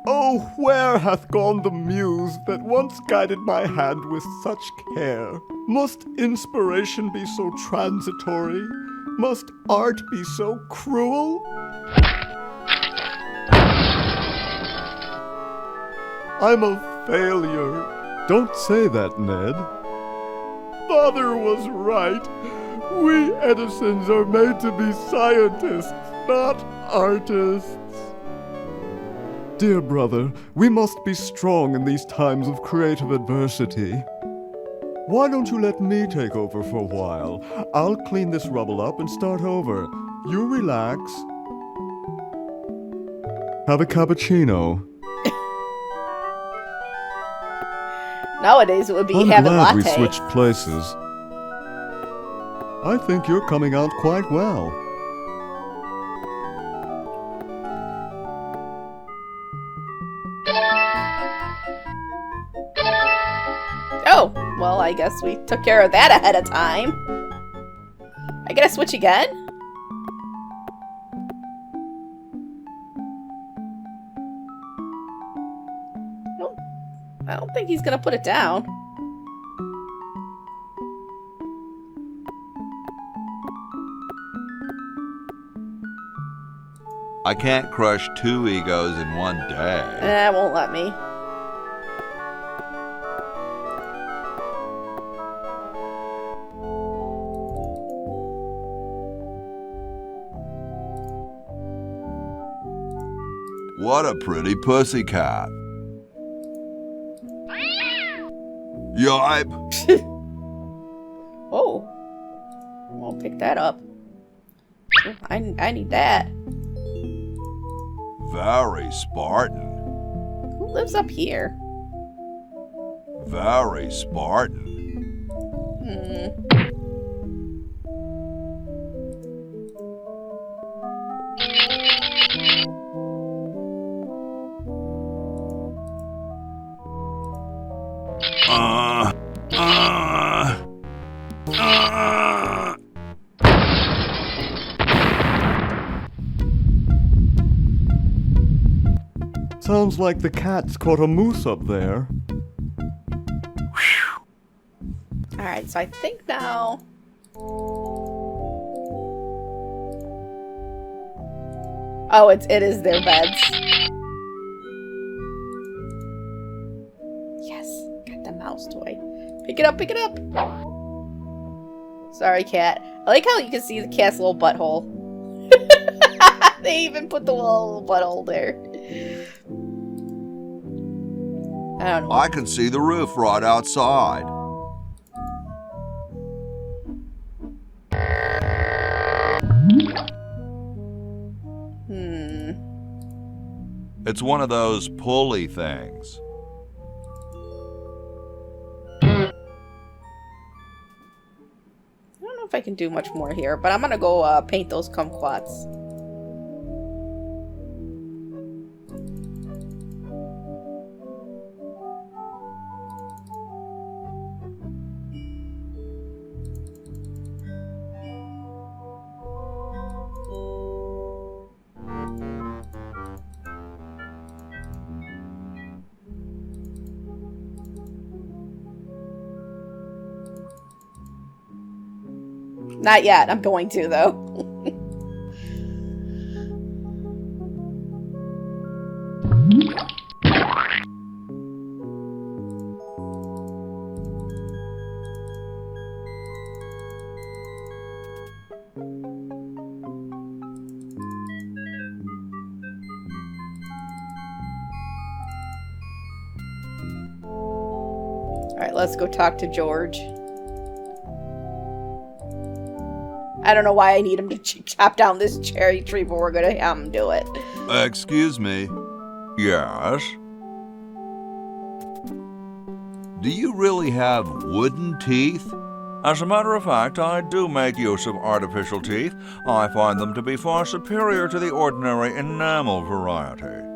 Speaker 12: Oh, where hath gone the muse that once guided my hand with such care? Must inspiration be so transitory? Must art be so cruel? I'm a failure. Don't say that, Ned. Father was right. We Edisons are made to be scientists, not artists. Dear brother, we must be strong in these times of creative adversity. Why don't you let me take over for a while? I'll clean this rubble up and start over. You relax. Have a cappuccino.
Speaker 1: Nowadays it would be
Speaker 12: I'm
Speaker 1: having
Speaker 12: glad
Speaker 1: latte.
Speaker 12: we switched places. I think you're coming out quite well.
Speaker 1: Oh, well, I guess we took care of that ahead of time. I gotta switch again? Nope. I don't think he's gonna put it down.
Speaker 5: I can't crush 2 egos in one day.
Speaker 1: It won't let me.
Speaker 5: What a pretty pussycat. Yipe!
Speaker 1: Oh. I'll pick that up. I need that.
Speaker 5: Very Spartan.
Speaker 1: Who lives up here?
Speaker 5: Very Spartan.
Speaker 12: Sounds like the cat's caught a moose up there.
Speaker 1: Alright, so I think now... Oh, it is their beds. Yes, got the mouse toy. Pick it up, pick it up! Sorry, cat. I like how you can see the cat's little butthole. They even put the little butthole there. I don't know.
Speaker 5: I can see the roof right outside. It's one of those pulley things.
Speaker 1: I don't know if I can do much more here, but I'm gonna go paint those kumquats. Not yet. I'm going to, though. Alright, let's go talk to George. I don't know why I need him to chop down this cherry tree, but we're gonna have him do it.
Speaker 5: Excuse me.
Speaker 10: Yes?
Speaker 5: Do you really have wooden teeth?
Speaker 10: As a matter of fact, I do make use of artificial teeth. I find them to be far superior to the ordinary enamel variety.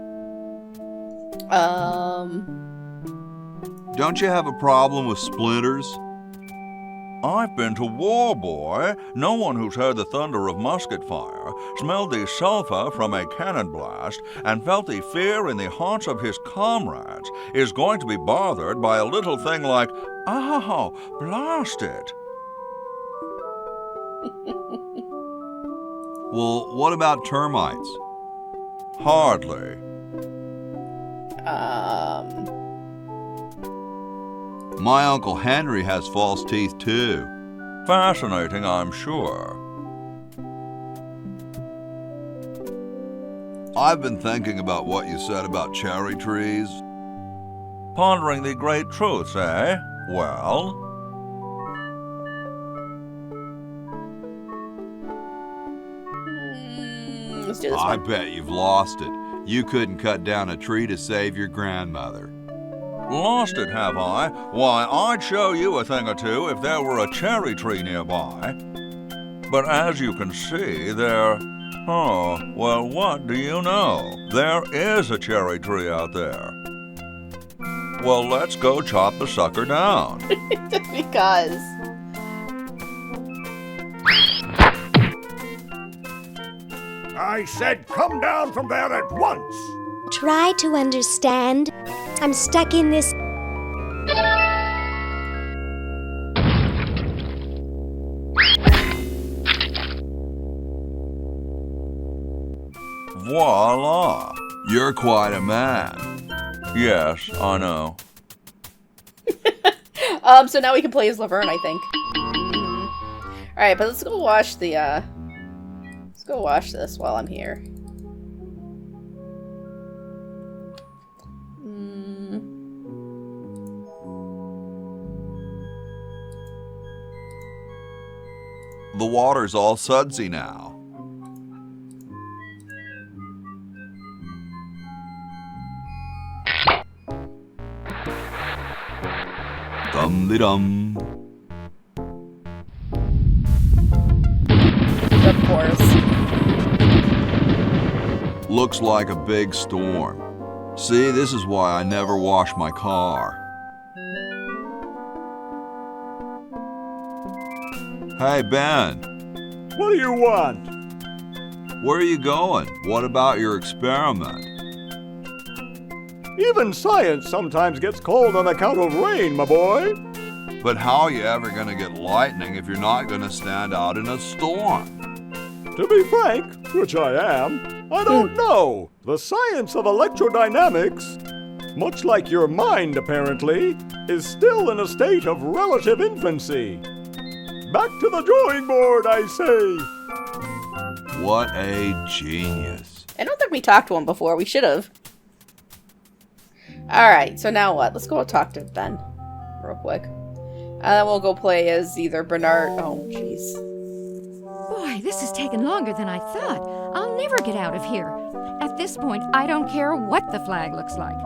Speaker 5: Don't you have a problem with splinters?
Speaker 10: I've been to war, boy. No one who's heard the thunder of musket fire, smelled the sulphur from a cannon blast, and felt the fear in the hearts of his comrades is going to be bothered by a little thing like, "Oh, blast it."
Speaker 5: Well, what about termites?
Speaker 10: Hardly.
Speaker 5: My Uncle Henry has false teeth too.
Speaker 10: Fascinating, I'm sure.
Speaker 5: I've been thinking about what you said about cherry trees.
Speaker 10: Pondering the great truths, eh? Well?
Speaker 1: Let's do this
Speaker 5: I
Speaker 1: one.
Speaker 5: bet you've lost it. You couldn't cut down a tree to save your grandmother.
Speaker 10: Lost it, have I? Why, I'd show you a thing or two if there were a cherry tree nearby. But as you can see, there... Oh, well, what do you know? There is a cherry tree out there. Well, let's go chop the sucker down.
Speaker 1: Because...
Speaker 13: I said come down from there at once!
Speaker 4: Try to understand. I'm stuck in this.
Speaker 10: Voila!
Speaker 5: You're quite a man.
Speaker 10: Yes, I know.
Speaker 1: So now we can play as Laverne, I think. Alright, but let's go watch the, let's go watch this while I'm here.
Speaker 5: The water's all sudsy now. Dum-de-dum.
Speaker 1: Of course.
Speaker 5: Looks like a big storm. See, this is why I never wash my car. Hey, Ben.
Speaker 13: What do you want?
Speaker 5: Where are you going? What about your experiment?
Speaker 13: Even science sometimes gets cold on account of rain, my boy.
Speaker 5: But how are you ever going to get lightning if you're not going to stand out in a storm?
Speaker 13: To be frank, which I am, I don't know. The science of electrodynamics, much like your mind apparently, is still in a state of relative infancy. Back to the drawing board, I say.
Speaker 5: What a genius.
Speaker 1: I don't think we talked to him before. We should have. Alright, so now what? Let's go talk to Ben real quick. And then we'll go play as either Bernard... Oh, jeez.
Speaker 8: Boy, this has taken longer than I thought. I'll never get out of here. At this point, I don't care what the flag looks like.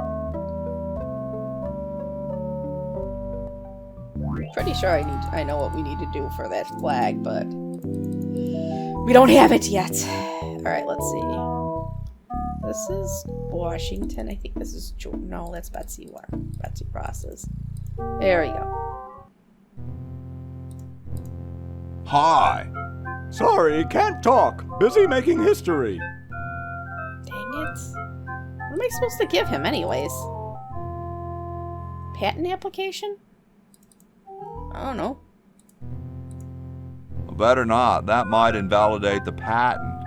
Speaker 1: Pretty sure I know what we need to do for that flag, but we don't have it yet. Alright, let's see. This is Washington. I think this is... No, that's Betsy Ross's. There we go.
Speaker 5: Hi.
Speaker 13: Sorry, can't talk. Busy making history.
Speaker 1: Dang it. What am I supposed to give him anyways? Patent application? I don't know.
Speaker 5: Better not. That might invalidate the patent.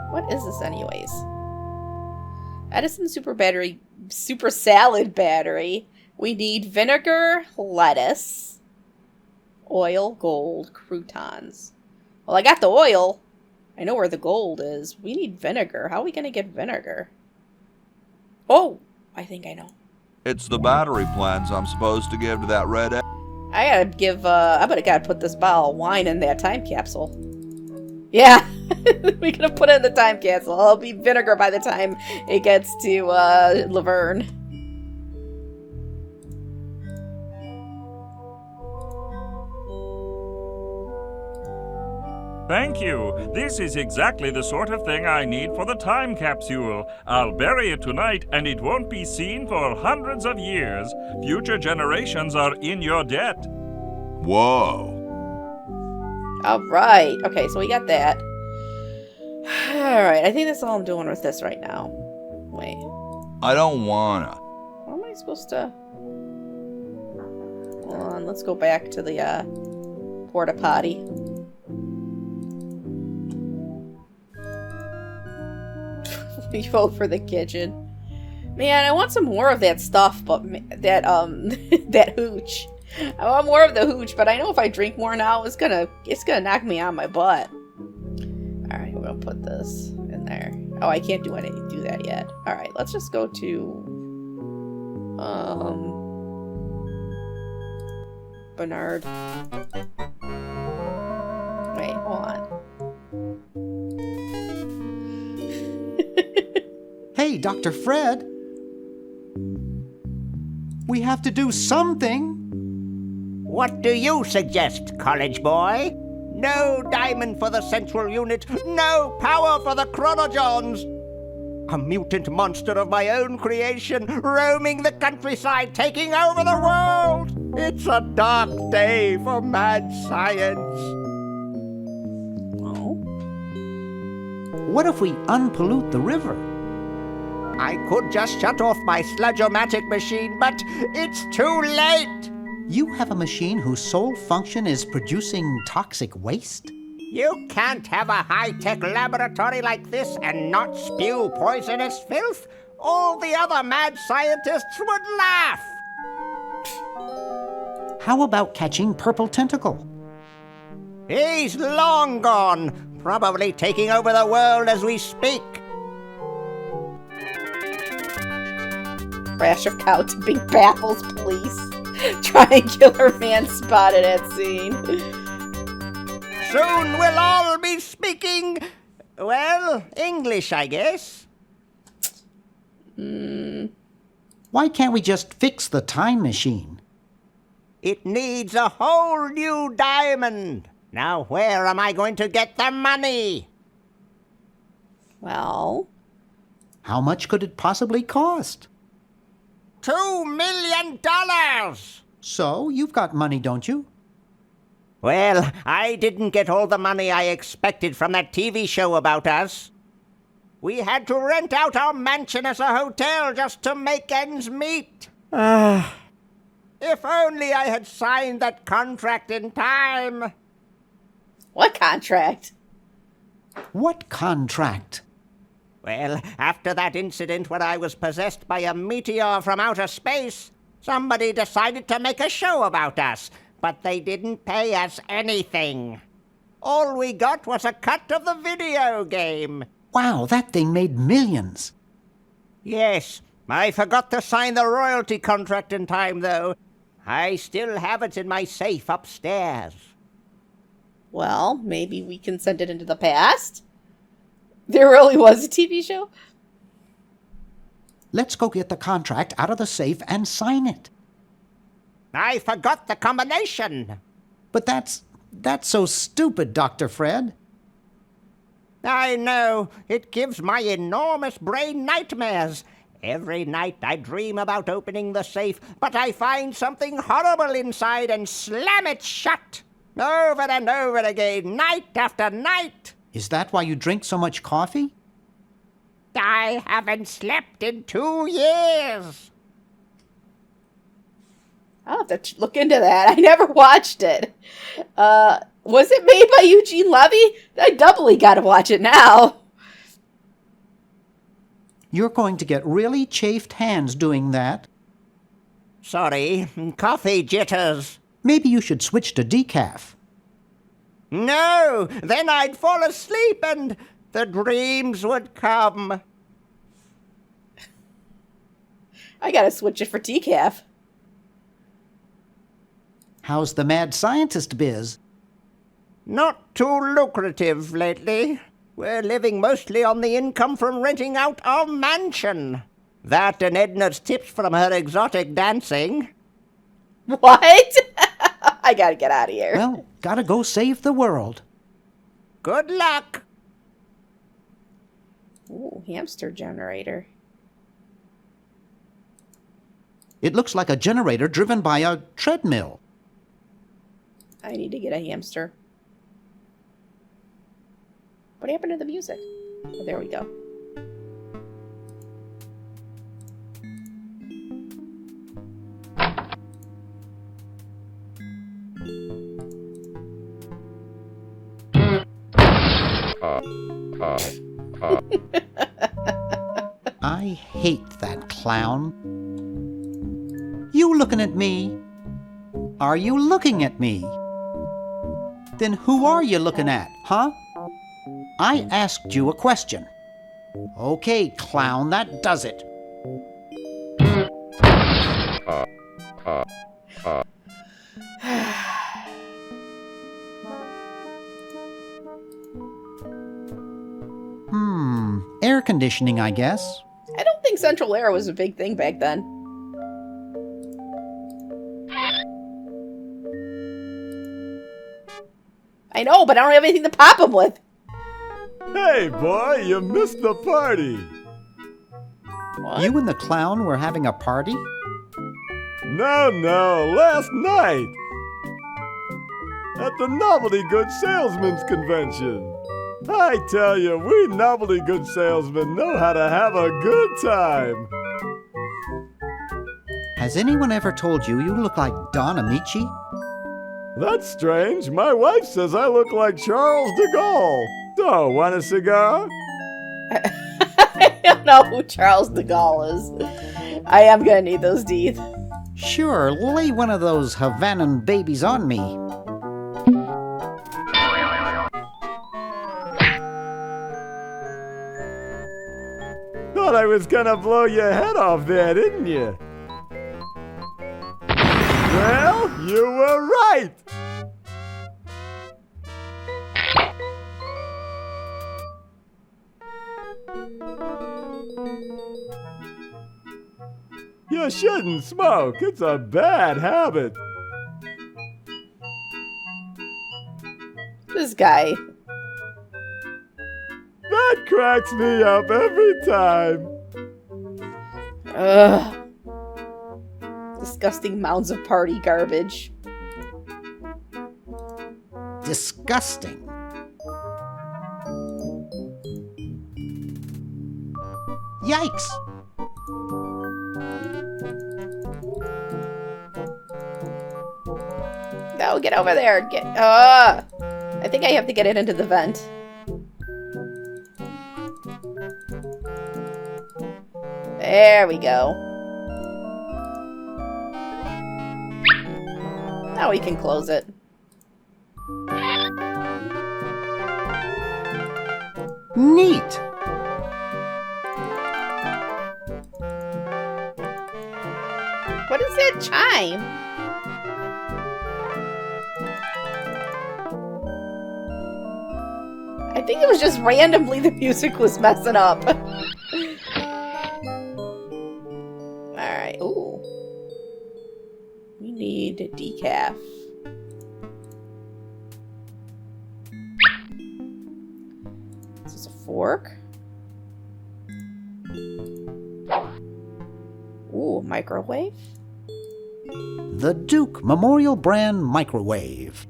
Speaker 1: What is this anyways? Edison super salad battery. We need vinegar, lettuce, oil, gold, croutons. Well, I got the oil. I know where the gold is. We need vinegar. How are we going to get vinegar? Oh, I think I know.
Speaker 5: It's the battery plans I'm supposed to give to that red egg.
Speaker 1: I gotta put this bottle of wine in that time capsule. Yeah, we could have put it in the time capsule. It'll be vinegar by the time it gets to Laverne.
Speaker 9: Thank you. This is exactly the sort of thing I need for the time capsule. I'll bury it tonight, and it won't be seen for hundreds of years. Future generations are in your debt.
Speaker 5: Whoa.
Speaker 1: Alright. Okay, so we got that. Alright, I think that's all I'm doing with this right now. Wait.
Speaker 5: I don't wanna.
Speaker 1: How am I supposed to... Hold on, let's go back to the, porta potty. We vote for the kitchen. Man, I want some more of that stuff, but that that hooch. I want more of the hooch, but I know if I drink more now, it's gonna knock me on my butt. All right, we're gonna put this in there. Oh, I can't do that yet. All right, let's just go to Bernard. Wait, hold on.
Speaker 6: Hey, Dr. Fred. We have to do something.
Speaker 7: What do you suggest, college boy? No diamond for the central unit, no power for the chronojons. A mutant monster of my own creation, roaming the countryside, taking over the world. It's a dark day for mad science.
Speaker 1: Oh.
Speaker 6: What if we unpollute the river?
Speaker 7: I could just shut off my sludge-o-matic machine, but it's too late.
Speaker 6: You have a machine whose sole function is producing toxic waste?
Speaker 7: You can't have a high-tech laboratory like this and not spew poisonous filth. All the other mad scientists would laugh.
Speaker 6: How about catching Purple Tentacle?
Speaker 7: He's long gone, probably taking over the world as we speak.
Speaker 1: Crash of cow tipping baffles police. Triangular man spotted at scene.
Speaker 7: Soon we'll all be speaking, well, English, I guess.
Speaker 6: Why can't we just fix the time machine?
Speaker 7: It needs a whole new diamond. Now where am I going to get the money?
Speaker 1: Well...
Speaker 6: How much could it possibly cost?
Speaker 7: $2 million!
Speaker 6: So, you've got money, don't you?
Speaker 7: Well, I didn't get all the money I expected from that TV show about us. We had to rent out our mansion as a hotel just to make ends meet. If only I had signed that contract in time.
Speaker 1: What contract?
Speaker 6: What contract?
Speaker 7: Well, after that incident when I was possessed by a meteor from outer space, somebody decided to make a show about us, but they didn't pay us anything. All we got was a cut of the video game.
Speaker 6: Wow, that thing made millions.
Speaker 7: Yes, I forgot to sign the royalty contract in time, though. I still have it in my safe upstairs.
Speaker 1: Well, maybe we can send it into the past? There really was a TV show?
Speaker 6: Let's go get the contract out of the safe and sign it.
Speaker 7: I forgot the combination.
Speaker 6: But that's so stupid, Dr. Fred.
Speaker 7: I know. It gives my enormous brain nightmares. Every night I dream about opening the safe, but I find something horrible inside and slam it shut. Over and over again, night after night.
Speaker 6: Is that why you drink so much coffee?
Speaker 7: I haven't slept in 2 years.
Speaker 1: I'll have to look into that. I never watched it. Was it made by Eugene Levy? I doubly gotta watch it now.
Speaker 6: You're going to get really chafed hands doing that.
Speaker 7: Sorry, coffee jitters.
Speaker 6: Maybe you should switch to decaf.
Speaker 7: No, then I'd fall asleep and the dreams would come.
Speaker 1: I gotta switch it for decaf.
Speaker 6: How's the mad scientist biz?
Speaker 7: Not too lucrative lately. We're living mostly on the income from renting out our mansion. That and Edna's tips from her exotic dancing.
Speaker 1: What? I gotta get out of here.
Speaker 6: Well, gotta go save the world.
Speaker 7: Good luck.
Speaker 1: Ooh, hamster generator.
Speaker 6: It looks like a generator driven by a treadmill.
Speaker 1: I need to get a hamster. What happened to the music? Oh, there we go.
Speaker 6: I hate that clown. You looking at me? Are you looking at me? Then who are you looking at, huh? I asked you a question. Okay, clown, that does it. Air conditioning, I guess.
Speaker 1: I don't think central air was a big thing back then. I know, but I don't have anything to pop them with.
Speaker 13: Hey, boy, you missed the party.
Speaker 1: What?
Speaker 6: You and the clown were having a party?
Speaker 13: No, last night. At the Novelty Good Salesmen's Convention. I tell you, we novelty good salesmen know how to have a good time.
Speaker 6: Has anyone ever told you you look like Don Amici?
Speaker 13: That's strange. My wife says I look like Charles de Gaulle. So, want a cigar?
Speaker 1: I don't know who Charles de Gaulle is. I am gonna need those teeth.
Speaker 6: Sure, lay one of those Havanan babies on me.
Speaker 13: Thought I was gonna blow your head off there, didn't you? Well, you were right! You shouldn't smoke. It's a bad habit.
Speaker 1: This guy.
Speaker 13: That cracks me up every time.
Speaker 1: Ugh. Disgusting mounds of party garbage.
Speaker 6: Disgusting. Yikes!
Speaker 1: No, get over there. Get. I think I have to get it into the vent. There we go. Now we can close it.
Speaker 6: Neat!
Speaker 1: What is that chime? I think it was just randomly the music was messing up. Alright, ooh. We need decaf. Is this a fork? Ooh, microwave?
Speaker 6: The Duke Memorial Brand Microwave.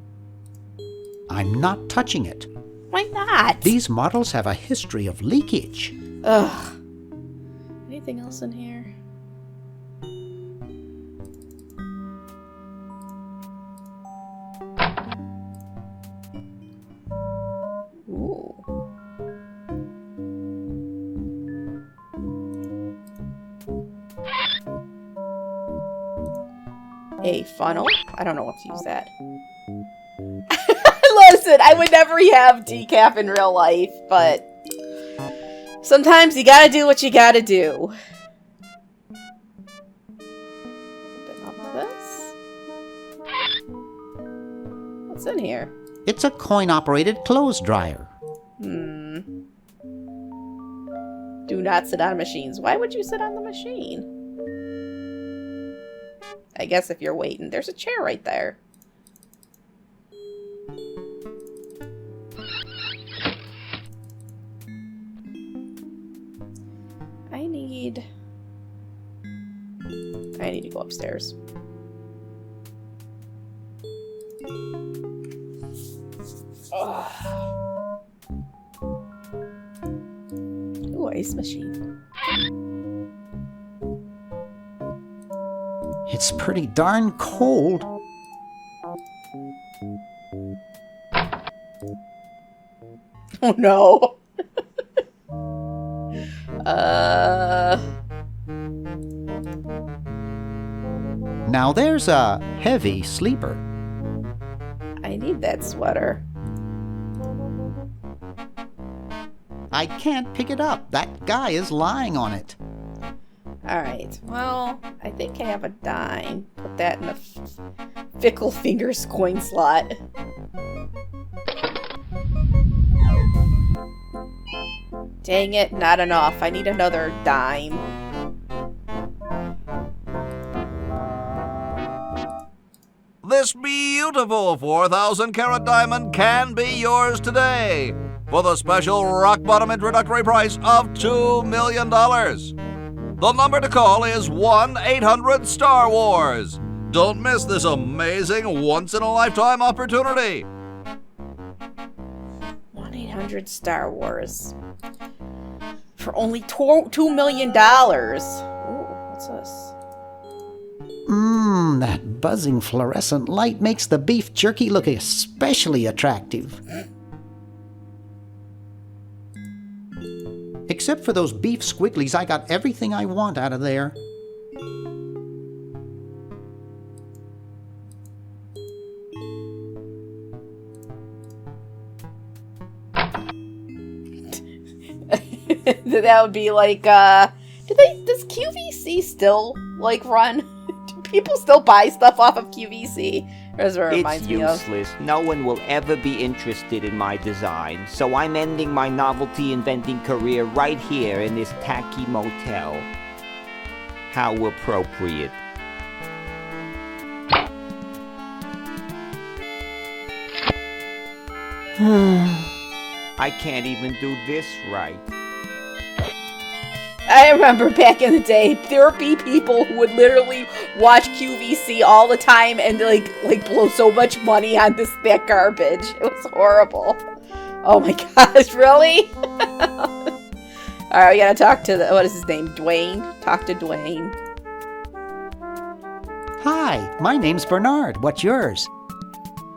Speaker 6: I'm not touching it.
Speaker 1: Why not?
Speaker 6: These models have a history of leakage.
Speaker 1: Ugh. Anything else in here? Ooh. A funnel? I don't know what to use that. Listen, I would never have decaf in real life, but sometimes you gotta do what you gotta do. in here?
Speaker 6: It's a coin-operated clothes dryer.
Speaker 1: Do not sit on machines. Why would you sit on the machine? I guess if you're waiting. There's a chair right there. I need to go upstairs. Ugh. Ooh, ice machine.
Speaker 6: It's pretty darn cold.
Speaker 1: Oh no.
Speaker 6: Now there's a heavy sleeper.
Speaker 1: I need that sweater.
Speaker 6: I can't pick it up. That guy is lying on it.
Speaker 1: Alright, well, I think I have a dime. Put that in the Fickle Fingers coin slot. Dang it, not enough. I need another dime.
Speaker 2: This beautiful 4,000-carat diamond can be yours today for the special rock-bottom introductory price of $2 million. The number to call is 1-800-STAR Wars. Don't miss this amazing once-in-a-lifetime opportunity.
Speaker 1: 1-800-STAR Wars. For only $2 million. Ooh, what's this?
Speaker 6: That buzzing fluorescent light makes the beef jerky look especially attractive. Except for those beef squigglies, I got everything I want out of there.
Speaker 1: That would be like, does QVC still, like, run? Do people still buy stuff off of QVC? That's what it reminds me of.
Speaker 14: It's useless. No one will ever be interested in my design, so I'm ending my novelty inventing career right here in this tacky motel. How appropriate. I can't even do this right.
Speaker 1: I remember back in the day, there would be people who would literally watch QVC all the time and like blow so much money on that garbage. It was horrible. Oh my gosh, really? Alright, we gotta talk to what is his name? Dwayne? Talk to Dwayne.
Speaker 6: Hi, my name's Bernard. What's yours?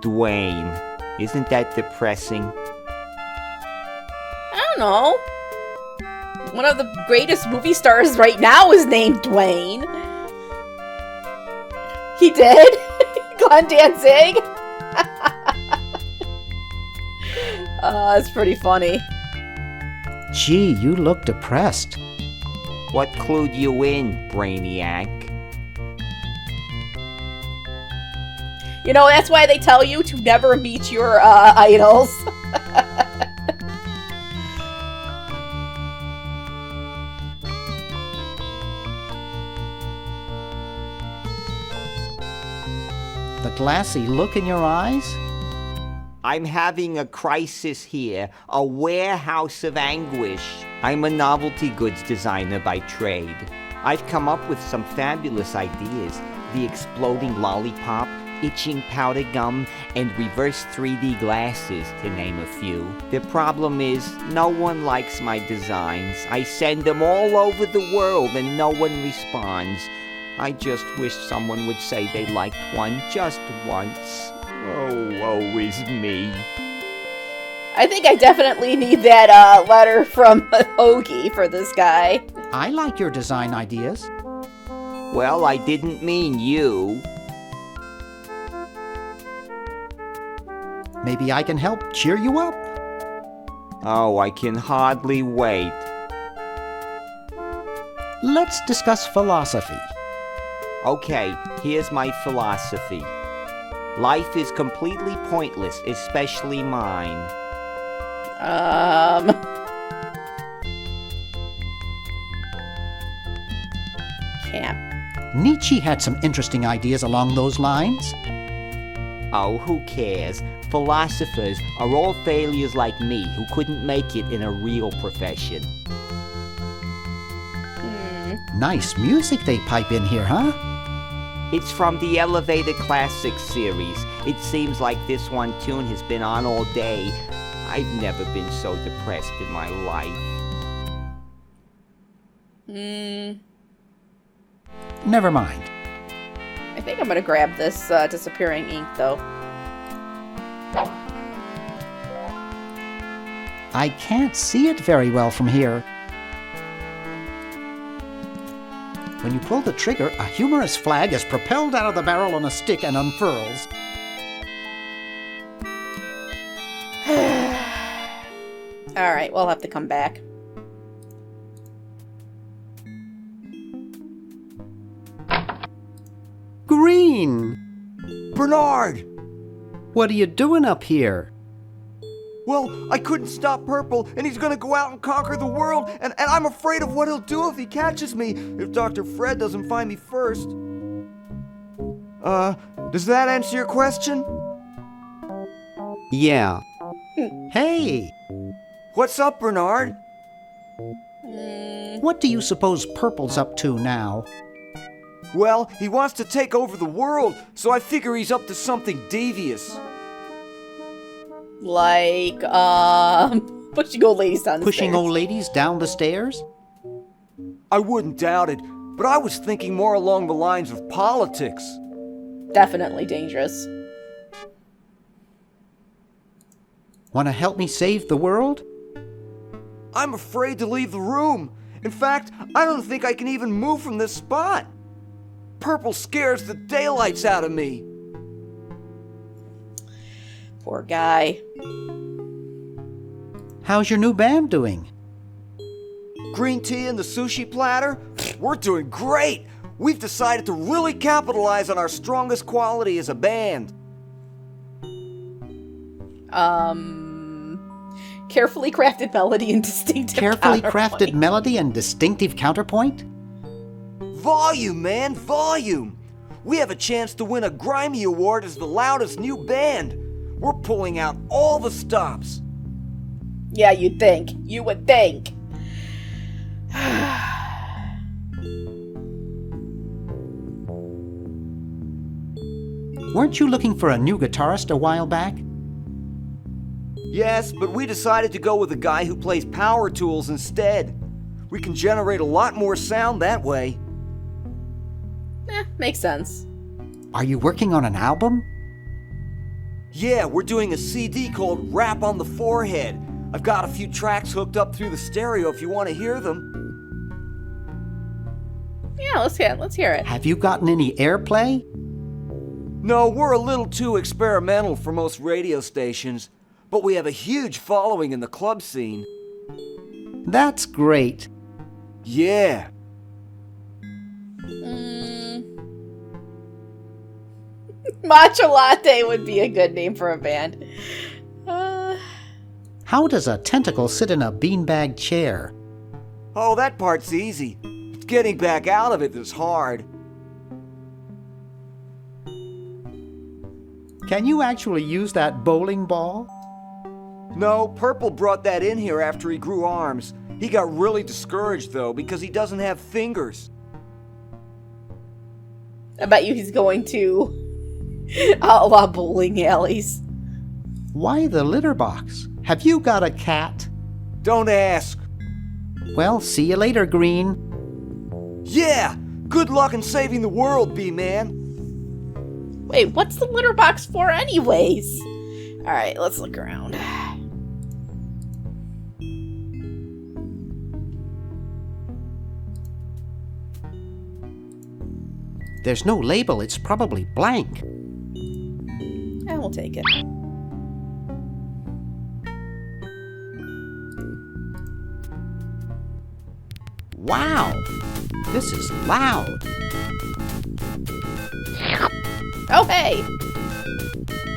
Speaker 14: Dwayne. Isn't that depressing?
Speaker 1: I don't know. One of the greatest movie stars right now is named Dwayne. He did? Gone dancing? That's pretty funny.
Speaker 6: Gee, you look depressed.
Speaker 14: What clued you in, Brainiac?
Speaker 1: You know, that's why they tell you to never meet your idols.
Speaker 6: The glassy look in your eyes?
Speaker 14: I'm having a crisis here, a warehouse of anguish. I'm a novelty goods designer by trade. I've come up with some fabulous ideas. The exploding lollipop, itching powder gum, and reverse 3D glasses, to name a few. The problem is, no one likes my designs. I send them all over the world and no one responds. I just wish someone would say they liked one just once. Oh, woe is me.
Speaker 1: I think I definitely need that letter from Hoagie for this guy.
Speaker 6: I like your design ideas.
Speaker 14: Well, I didn't mean you.
Speaker 6: Maybe I can help cheer you up.
Speaker 14: Oh, I can hardly wait.
Speaker 6: Let's discuss philosophy.
Speaker 14: Okay, here's my philosophy. Life is completely pointless, especially mine.
Speaker 1: Camp.
Speaker 6: Nietzsche had some interesting ideas along those lines.
Speaker 14: Oh, who cares? Philosophers are all failures like me who couldn't make it in a real profession.
Speaker 6: Nice music they pipe in here, huh?
Speaker 14: It's from the Elevated Classics series. It seems like this one tune has been on all day. I've never been so depressed in my life.
Speaker 6: Never mind.
Speaker 1: I think I'm gonna grab this disappearing ink, though.
Speaker 6: I can't see it very well from here. When you pull the trigger, a humorous flag is propelled out of the barrel on a stick and unfurls.
Speaker 1: Alright, we'll have to come back.
Speaker 6: Green!
Speaker 3: Bernard!
Speaker 6: What are you doing up here?
Speaker 3: Well, I couldn't stop Purple, and he's gonna go out and conquer the world, and I'm afraid of what he'll do if he catches me, if Dr. Fred doesn't find me first. Does that answer your question?
Speaker 6: Yeah. Hey!
Speaker 3: What's up, Bernard?
Speaker 6: What do you suppose Purple's up to now?
Speaker 3: Well, he wants to take over the world, so I figure he's up to something devious.
Speaker 1: Like, pushing old ladies down the
Speaker 6: Pushing
Speaker 1: stairs.
Speaker 6: old ladies down the stairs?
Speaker 3: I wouldn't doubt it, but I was thinking more along the lines of politics.
Speaker 1: Definitely dangerous.
Speaker 6: Want to help me save the world?
Speaker 3: I'm afraid to leave the room. In fact, I don't think I can even move from this spot. Purple scares the daylights out of me.
Speaker 1: Poor guy.
Speaker 6: How's your new band doing?
Speaker 3: Green tea and the sushi platter? We're doing great! We've decided to really capitalize on our strongest quality as a band.
Speaker 1: Carefully crafted melody and distinctive
Speaker 6: Carefully
Speaker 1: counterpoint.
Speaker 6: crafted melody and distinctive counterpoint?
Speaker 3: Volume, man, volume! We have a chance to win a Grimy Award as the loudest new band. We're pulling out all the stops.
Speaker 1: Yeah, you'd think. You would think.
Speaker 6: Weren't you looking for a new guitarist a while back?
Speaker 3: Yes, but we decided to go with a guy who plays power tools instead. We can generate a lot more sound that way.
Speaker 1: Makes sense.
Speaker 6: Are you working on an album?
Speaker 3: Yeah, we're doing a CD called Rap on the Forehead. I've got a few tracks hooked up through the stereo if you want to hear them.
Speaker 1: Yeah, let's hear it.
Speaker 6: Have you gotten any airplay?
Speaker 3: No, we're a little too experimental for most radio stations, but we have a huge following in the club scene.
Speaker 6: That's great.
Speaker 3: Yeah.
Speaker 1: Matcha Latte would be a good name for a band.
Speaker 6: How does a tentacle sit in a beanbag chair?
Speaker 3: Oh, that part's easy. It's getting back out of it that's hard.
Speaker 6: Can you actually use that bowling ball?
Speaker 3: No, Purple brought that in here after he grew arms. He got really discouraged, though, because he doesn't have fingers.
Speaker 1: I bet you he's going to outlaw bowling alleys.
Speaker 6: Why the litter box? Have you got a cat?
Speaker 3: Don't ask.
Speaker 6: Well, see you later, Green.
Speaker 3: Yeah! Good luck in saving the world, B-Man.
Speaker 1: Wait, what's the litter box for anyways? Alright, let's look around.
Speaker 6: There's no label, it's probably blank.
Speaker 1: Yeah, we'll take it.
Speaker 6: Wow! This is loud.
Speaker 1: Oh, hey!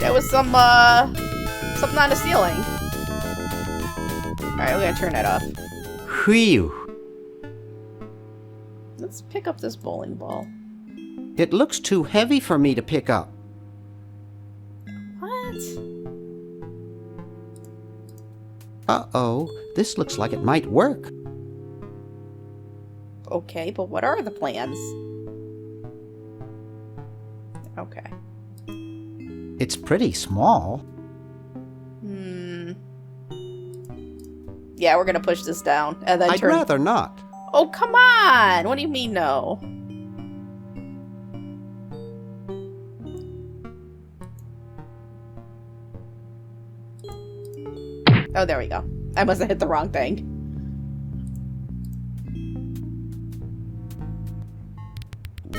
Speaker 1: There was some, something on the ceiling. Alright, we're gonna turn that off.
Speaker 6: Whew.
Speaker 1: Let's pick up this bowling ball.
Speaker 6: It looks too heavy for me to pick up.
Speaker 1: What?
Speaker 6: Uh-oh, this looks like it might work.
Speaker 1: Okay, but what are the plans? Okay.
Speaker 6: It's pretty small.
Speaker 1: Yeah, we're gonna push this down and then
Speaker 6: I'd rather not.
Speaker 1: Oh, come on! What do you mean no? Oh, there we go. I must have hit the wrong thing.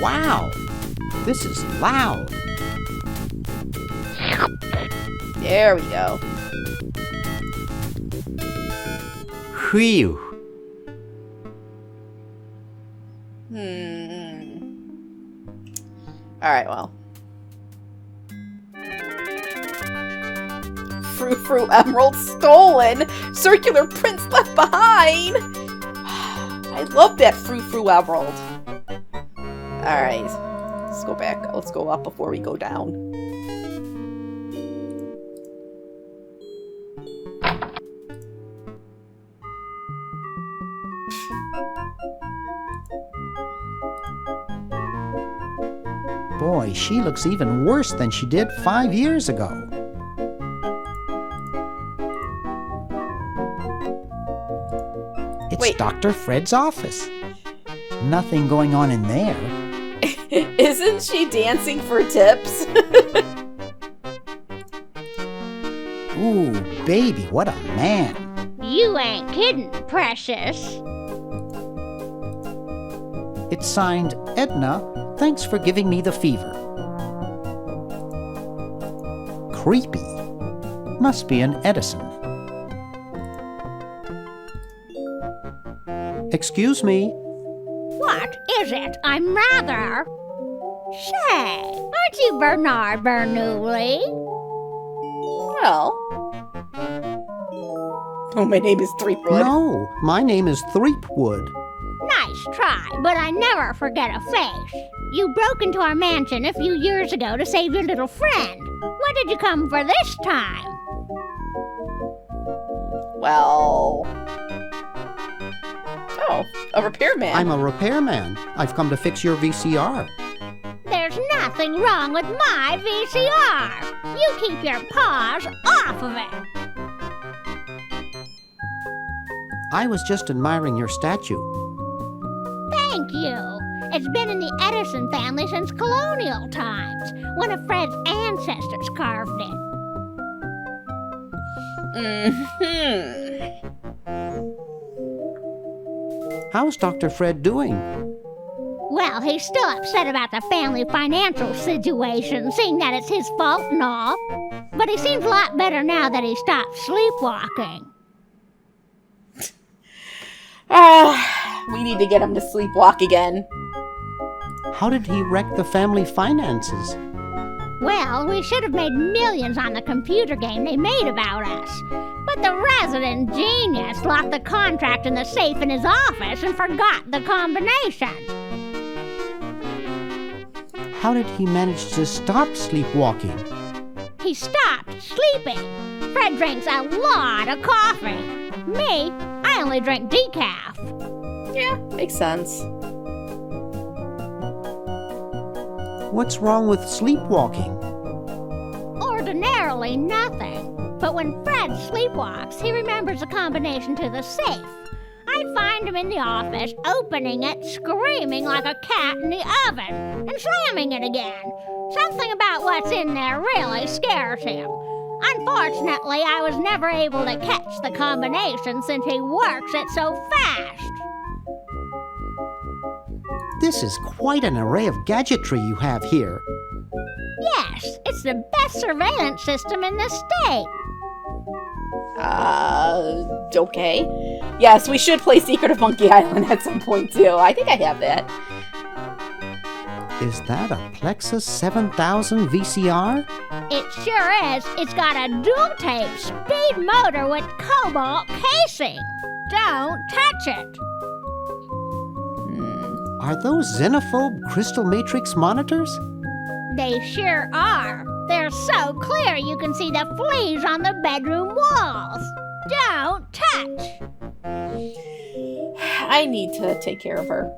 Speaker 6: Wow! This is loud.
Speaker 1: There we go.
Speaker 6: Whew.
Speaker 1: Alright, well. Frou-frou emerald stolen! Circular prints left behind! I love that frou-frou emerald. Alright. Let's go back. Let's go up before we go down.
Speaker 6: Boy, she looks even worse than she did 5 years ago. It's
Speaker 1: Wait.
Speaker 6: Dr. Fred's office. Nothing going on in there.
Speaker 1: Isn't she dancing for tips?
Speaker 6: Ooh, baby, what a man.
Speaker 15: You ain't kidding, precious.
Speaker 6: It's signed, Edna, thanks for giving me the fever. Creepy. Must be an Edison. Excuse me.
Speaker 15: What is it? I'm rather... Say, aren't you Bernard Bernoulli?
Speaker 1: Well... Oh, my name is Threepwood.
Speaker 6: No, my name is Threepwood.
Speaker 15: Nice try, but I never forget a face. You broke into our mansion a few years ago to save your little friend. What did you come for this time?
Speaker 1: Well... Oh, a repairman.
Speaker 6: I'm a repairman. I've come to fix your VCR.
Speaker 15: There's nothing wrong with my VCR. You keep your paws off of it.
Speaker 6: I was just admiring your statue.
Speaker 15: Thank you. It's been in the Edison family since colonial times. One of Fred's ancestors carved it.
Speaker 6: How's Dr. Fred doing?
Speaker 15: Well, he's still upset about the family financial situation, seeing that it's his fault and all. But he seems a lot better now that he stopped sleepwalking.
Speaker 1: We need to get him to sleepwalk again.
Speaker 6: How did he wreck the family finances?
Speaker 15: Well, we should have made millions on the computer game they made about us. But the resident genius locked the contract in the safe in his office and forgot the combination.
Speaker 6: How did he manage to stop sleepwalking?
Speaker 15: He stopped sleeping. Fred drinks a lot of coffee. Me, I only drink decaf.
Speaker 1: Yeah, makes sense.
Speaker 6: What's wrong with sleepwalking?
Speaker 15: Ordinarily nothing. But when Fred sleepwalks, he remembers the combination to the safe. I'd find him in the office, opening it, screaming like a cat in the oven, and slamming it again. Something about what's in there really scares him. Unfortunately, I was never able to catch the combination since he works it so fast.
Speaker 6: This is quite an array of gadgetry you have here.
Speaker 15: Yes, it's the best surveillance system in the state.
Speaker 1: Okay. Yes, we should play Secret of Monkey Island at some point, too. I think I have that.
Speaker 6: Is that a Plexus 7000 VCR?
Speaker 15: It sure is. It's got a dual-tape speed motor with cobalt casing. Don't touch it.
Speaker 6: Are those xenophobe crystal matrix monitors?
Speaker 15: They sure are. They're so clear you can see the fleas on the bedroom walls. Don't touch.
Speaker 1: I need to take care of her.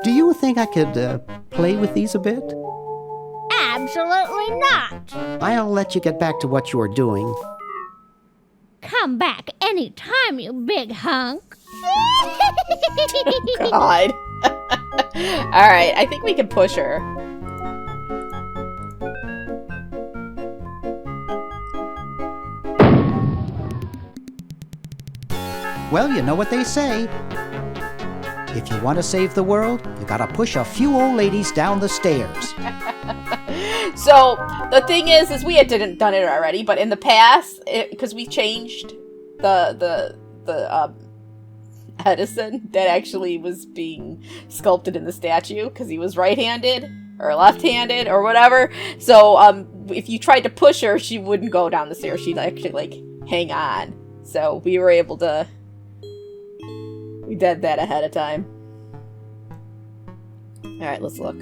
Speaker 6: Do you think I could play with these a bit?
Speaker 15: Absolutely not.
Speaker 6: I'll let you get back to what you were doing.
Speaker 15: Come back anytime, you big hunk.
Speaker 1: God. Alright, I think we can push her.
Speaker 6: Well, you know what they say. If you want to save the world, you gotta push a few old ladies down the stairs.
Speaker 1: So, the thing is we had done it already, but in the past, because we changed the Edison that actually was being sculpted in the statue, because he was right-handed, or left-handed, or whatever. So, if you tried to push her, she wouldn't go down the stairs. She'd actually, hang on. So, we were able to... We did that ahead of time. Alright, let's look.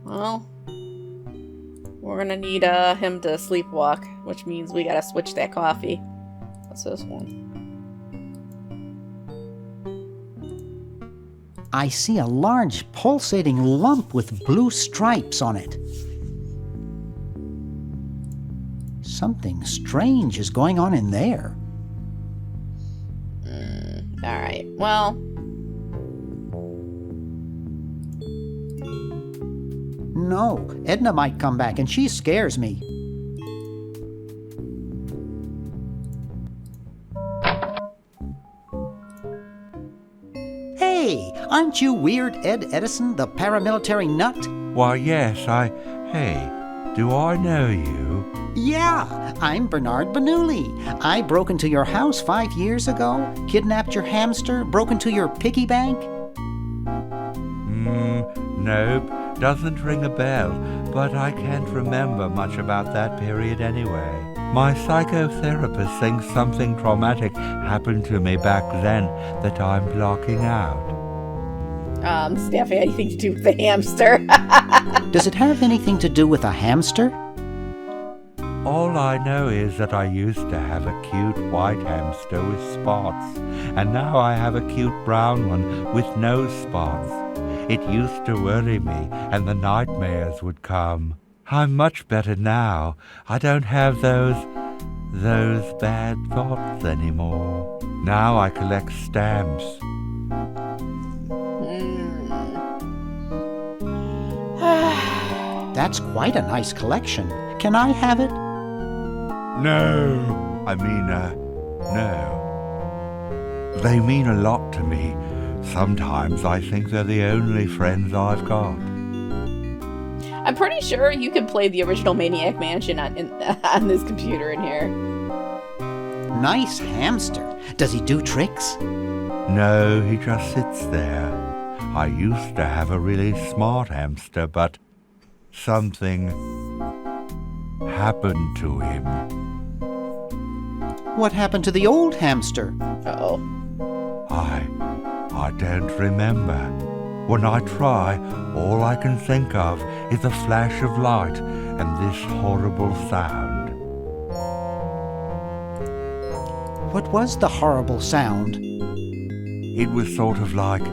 Speaker 1: Well, we're gonna need him to sleepwalk, which means we gotta switch that coffee. What's this one?
Speaker 6: I see a large pulsating lump with blue stripes on it. Something strange is going on in there.
Speaker 1: Alright, well...
Speaker 6: No, Edna might come back and she scares me. Hey, aren't you Weird Ed Edison, the paramilitary nut?
Speaker 16: Why, yes, Hey, do I know you?
Speaker 6: Yeah, I'm Bernard Bernoulli. I broke into your house 5 years ago, kidnapped your hamster, broke into your piggy bank.
Speaker 16: Nope, doesn't ring a bell, but I can't remember much about that period anyway. My psychotherapist thinks something traumatic happened to me back then that I'm blocking out.
Speaker 1: Does it have anything to do with the hamster?
Speaker 6: Does it have anything to do with a hamster?
Speaker 16: All I know is that I used to have a cute white hamster with spots, and now I have a cute brown one with no spots. It used to worry me, and the nightmares would come. I'm much better now. I don't have those bad thoughts anymore. Now I collect stamps.
Speaker 6: That's quite a nice collection. Can I have it?
Speaker 16: No. No. They mean a lot to me. Sometimes I think they're the only friends I've got.
Speaker 1: I'm pretty sure you can play the original Maniac Mansion on this computer in here.
Speaker 6: Nice hamster. Does he do tricks?
Speaker 16: No, he just sits there. I used to have a really smart hamster, but something happened to him.
Speaker 6: What happened to the old hamster?
Speaker 1: Uh-oh.
Speaker 16: I don't remember. When I try, all I can think of is a flash of light and this horrible sound.
Speaker 6: What was the horrible sound?
Speaker 16: It was sort of like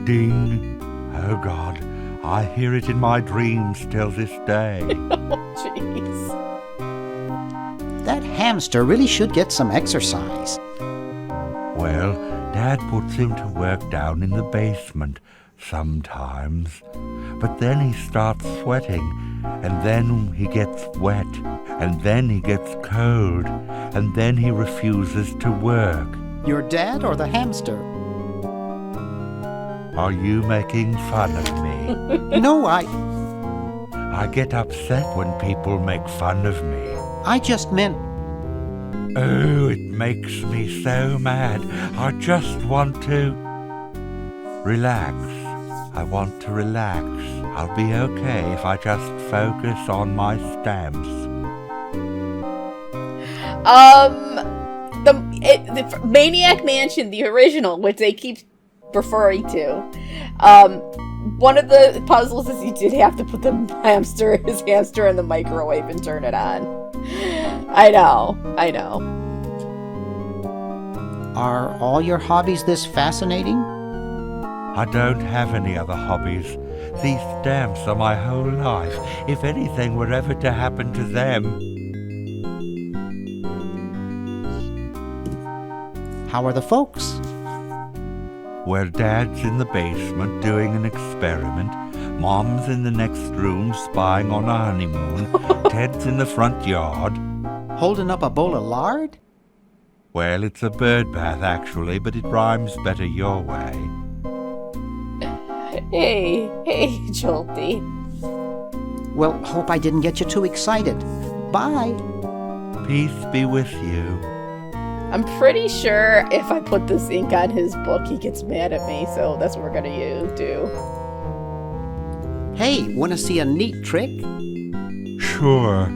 Speaker 16: ding. Oh God, I hear it in my dreams till this day.
Speaker 1: Oh, jeez.
Speaker 6: That hamster really should get some exercise.
Speaker 16: Well, Dad puts him to work down in the basement sometimes. But then he starts sweating, and then he gets wet, and then he gets cold, and then he refuses to work.
Speaker 6: Your dad or the hamster?
Speaker 16: Are you making fun of me?
Speaker 6: No, I
Speaker 16: get upset when people make fun of me.
Speaker 6: I just meant...
Speaker 16: Oh, it makes me so mad. I just want to... Relax. I want to relax. I'll be okay if I just focus on my stamps.
Speaker 1: The Maniac Mansion, the original, which they keep referring to, one of the puzzles is you did have to put his hamster in the microwave and turn it on. I know.
Speaker 6: Are all your hobbies this fascinating?
Speaker 16: I don't have any other hobbies. These stamps are my whole life. If anything were ever to happen to them...
Speaker 6: How are the folks?
Speaker 16: Well, Dad's in the basement doing an experiment. Mom's in the next room spying on a honeymoon. Ted's in the front yard.
Speaker 6: Holding up a bowl of lard?
Speaker 16: Well, it's a bird bath, actually, but it rhymes better your way.
Speaker 1: Hey, Jolty.
Speaker 6: Well, hope I didn't get you too excited. Bye.
Speaker 16: Peace be with you.
Speaker 1: I'm pretty sure if I put this ink on his book, he gets mad at me, so that's what we're gonna do.
Speaker 6: Hey, wanna see a neat trick?
Speaker 16: Sure.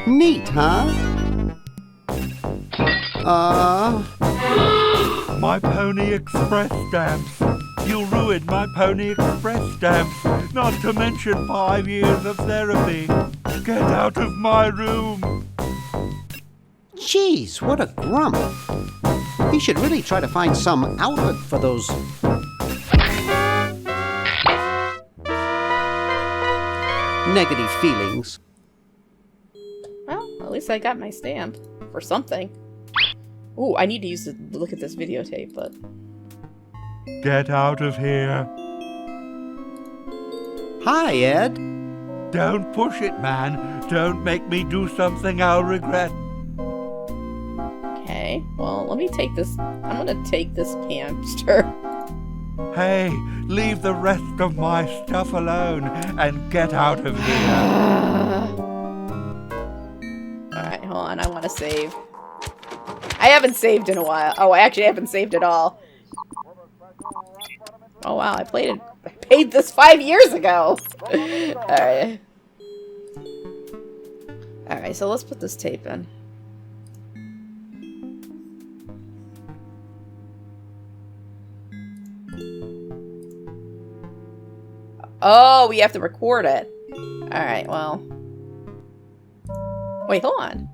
Speaker 6: Neat, huh?
Speaker 16: My Pony Express stamps. You ruined my Pony Express stamps. Not to mention 5 years of therapy. Get out of my room.
Speaker 6: Jeez, what a grump. He should really try to find some outlet for those... negative feelings.
Speaker 1: Well, at least I got my stamp. For something. Ooh, I need to look at this videotape, but...
Speaker 16: Get out of here.
Speaker 6: Hi, Ed.
Speaker 16: Don't push it, man. Don't make me do something I'll regret.
Speaker 1: Okay, well, let me take this. I'm gonna take this hamster.
Speaker 16: Hey, leave the rest of my stuff alone and get out of here.
Speaker 1: Alright, hold on, I want to save. I haven't saved in a while. Oh, I actually haven't saved at all. Oh wow, I paid this 5 years ago. Alright. Alright, so let's put this tape in. Oh, we have to record it. Alright, well. Wait, hold on.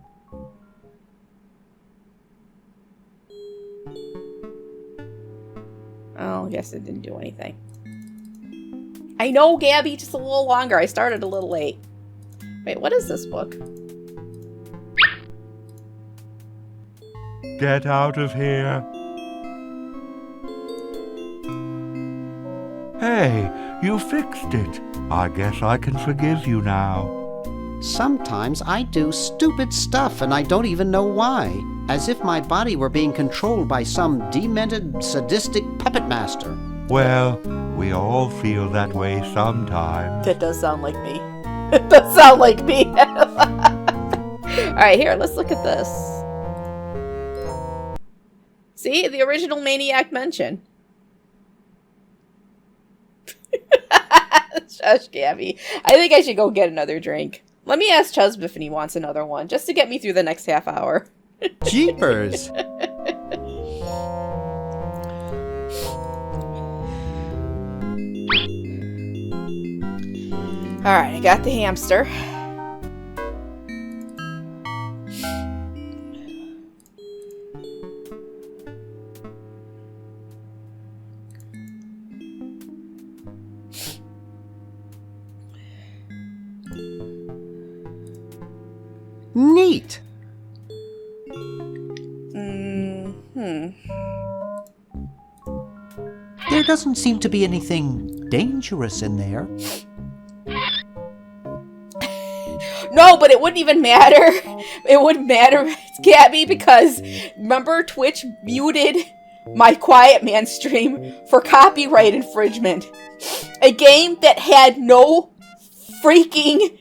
Speaker 1: Oh, I guess it didn't do anything. I know, Gabby, just a little longer. I started a little late. Wait, what is this book?
Speaker 16: Get out of here. Hey, you fixed it. I guess I can forgive you now.
Speaker 6: Sometimes I do stupid stuff and I don't even know why. As if my body were being controlled by some demented, sadistic puppet master.
Speaker 16: Well, we all feel that way sometimes.
Speaker 1: That does sound like me. It does sound like me. Alright, here, let's look at this. See? The original Maniac Mansion. Shush, Gabby. I think I should go get another drink. Let me ask Chuzb if he wants another one, just to get me through the next half hour.
Speaker 6: Jeepers!
Speaker 1: Alright, I got the hamster.
Speaker 6: Neat! There doesn't seem to be anything dangerous in there.
Speaker 1: No, but it wouldn't even matter. It wouldn't matter, Gabby, because remember Twitch muted my Quiet Man stream for copyright infringement. A game that had no freaking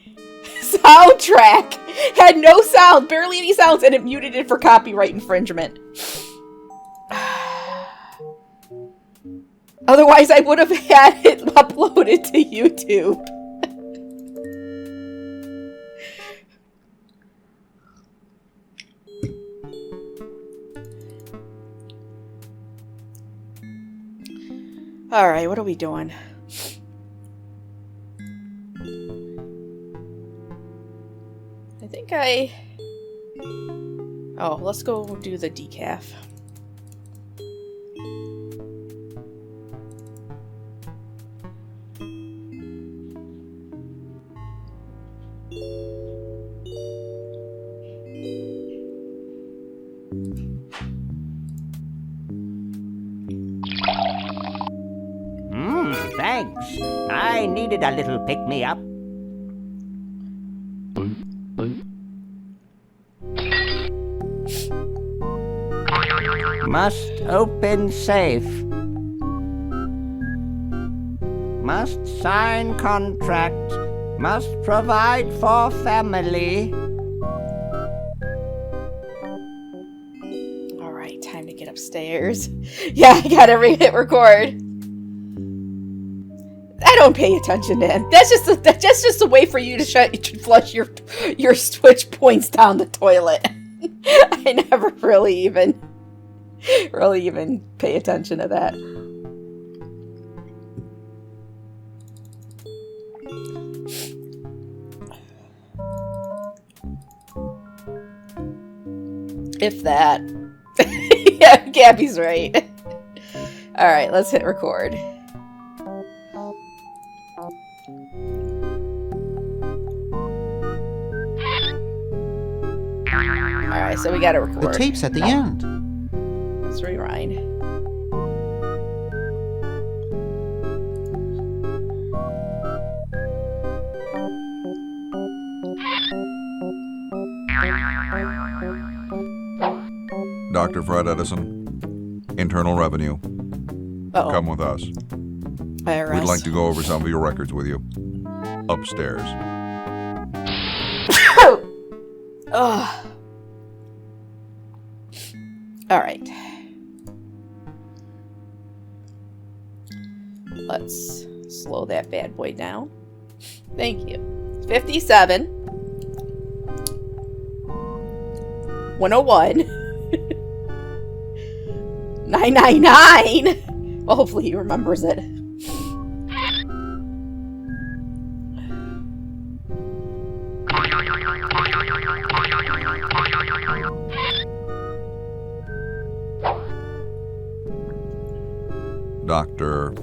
Speaker 1: soundtrack. Had no sound, barely any sounds, and it muted it for copyright infringement. Otherwise, I would have had it uploaded to YouTube. Alright, what are we doing? I think oh, let's go do the decaf.
Speaker 7: Thanks. I needed a little pick-me-up. Must open safe. Must sign contract. Must provide for family.
Speaker 1: Alright, time to get upstairs. Yeah, I gotta hit record. I don't pay attention to him. That's just a way for you to flush your Switch points down the toilet. I never really even pay attention to that. If that. Yeah, Gabby's right. Alright, let's hit record. Alright, so we gotta record.
Speaker 6: The tape's at the end.
Speaker 1: Let's rewind.
Speaker 5: Dr. Fred Edison, Internal Revenue.
Speaker 1: Uh-oh.
Speaker 5: Come with us.
Speaker 1: IRS.
Speaker 5: We'd like to go over some of your records with you. Upstairs.
Speaker 1: Ugh. Alright. Let's slow that bad boy down. Thank you. 57. 101. 999. Well, hopefully he remembers it.
Speaker 5: Dr.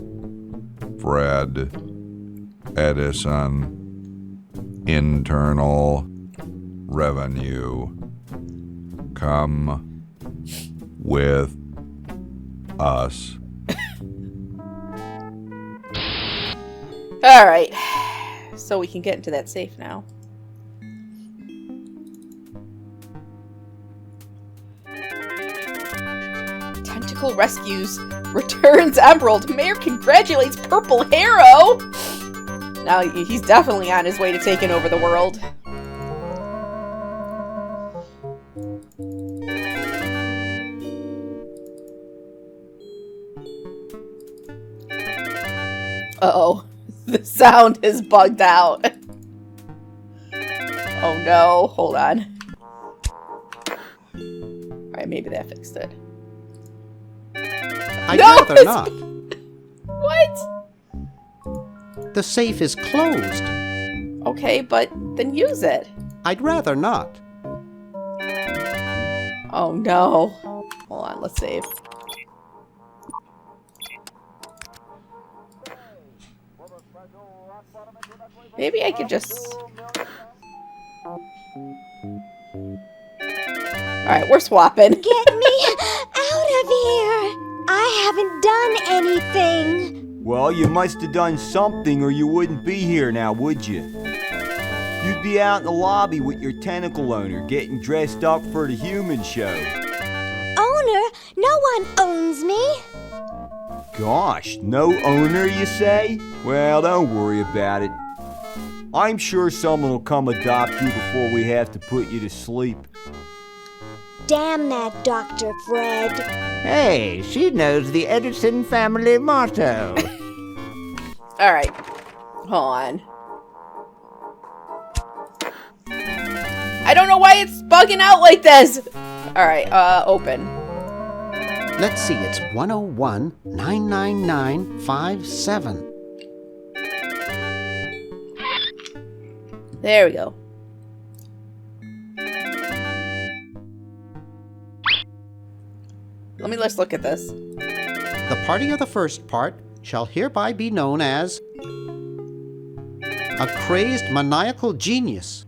Speaker 5: Fred Edison, Internal Revenue. Come with us.
Speaker 1: Alright. So we can get into that safe now. Tentacle rescues, returns Emerald. Mayor congratulates Purple Harrow. Now he's definitely on his way to taking over the world. Uh-oh. The sound is bugged out. Oh no. Hold on. Alright, maybe that fixed it.
Speaker 6: I'd rather not.
Speaker 1: What?
Speaker 6: The safe is closed.
Speaker 1: Okay, but then use it.
Speaker 6: I'd rather not.
Speaker 1: Oh no. Hold on, let's save. Maybe I could just... Alright, we're swapping.
Speaker 4: Get me out of here! I haven't done anything.
Speaker 3: Well, you must have done something or you wouldn't be here now, would you? You'd be out in the lobby with your tentacle owner getting dressed up for the human show.
Speaker 4: Owner? No one owns me.
Speaker 3: Gosh, no owner, you say? Well, don't worry about it. I'm sure someone will come adopt you before we have to put you to sleep.
Speaker 4: damn that Dr. Fred.
Speaker 7: Hey, she knows the Edison family motto.
Speaker 1: Alright. Hold on. I don't know why it's bugging out like this! Alright, open.
Speaker 6: Let's see, it's 101-999-57.
Speaker 1: There we go. Let's look at this.
Speaker 6: The party of the first part shall hereby be known as a crazed maniacal genius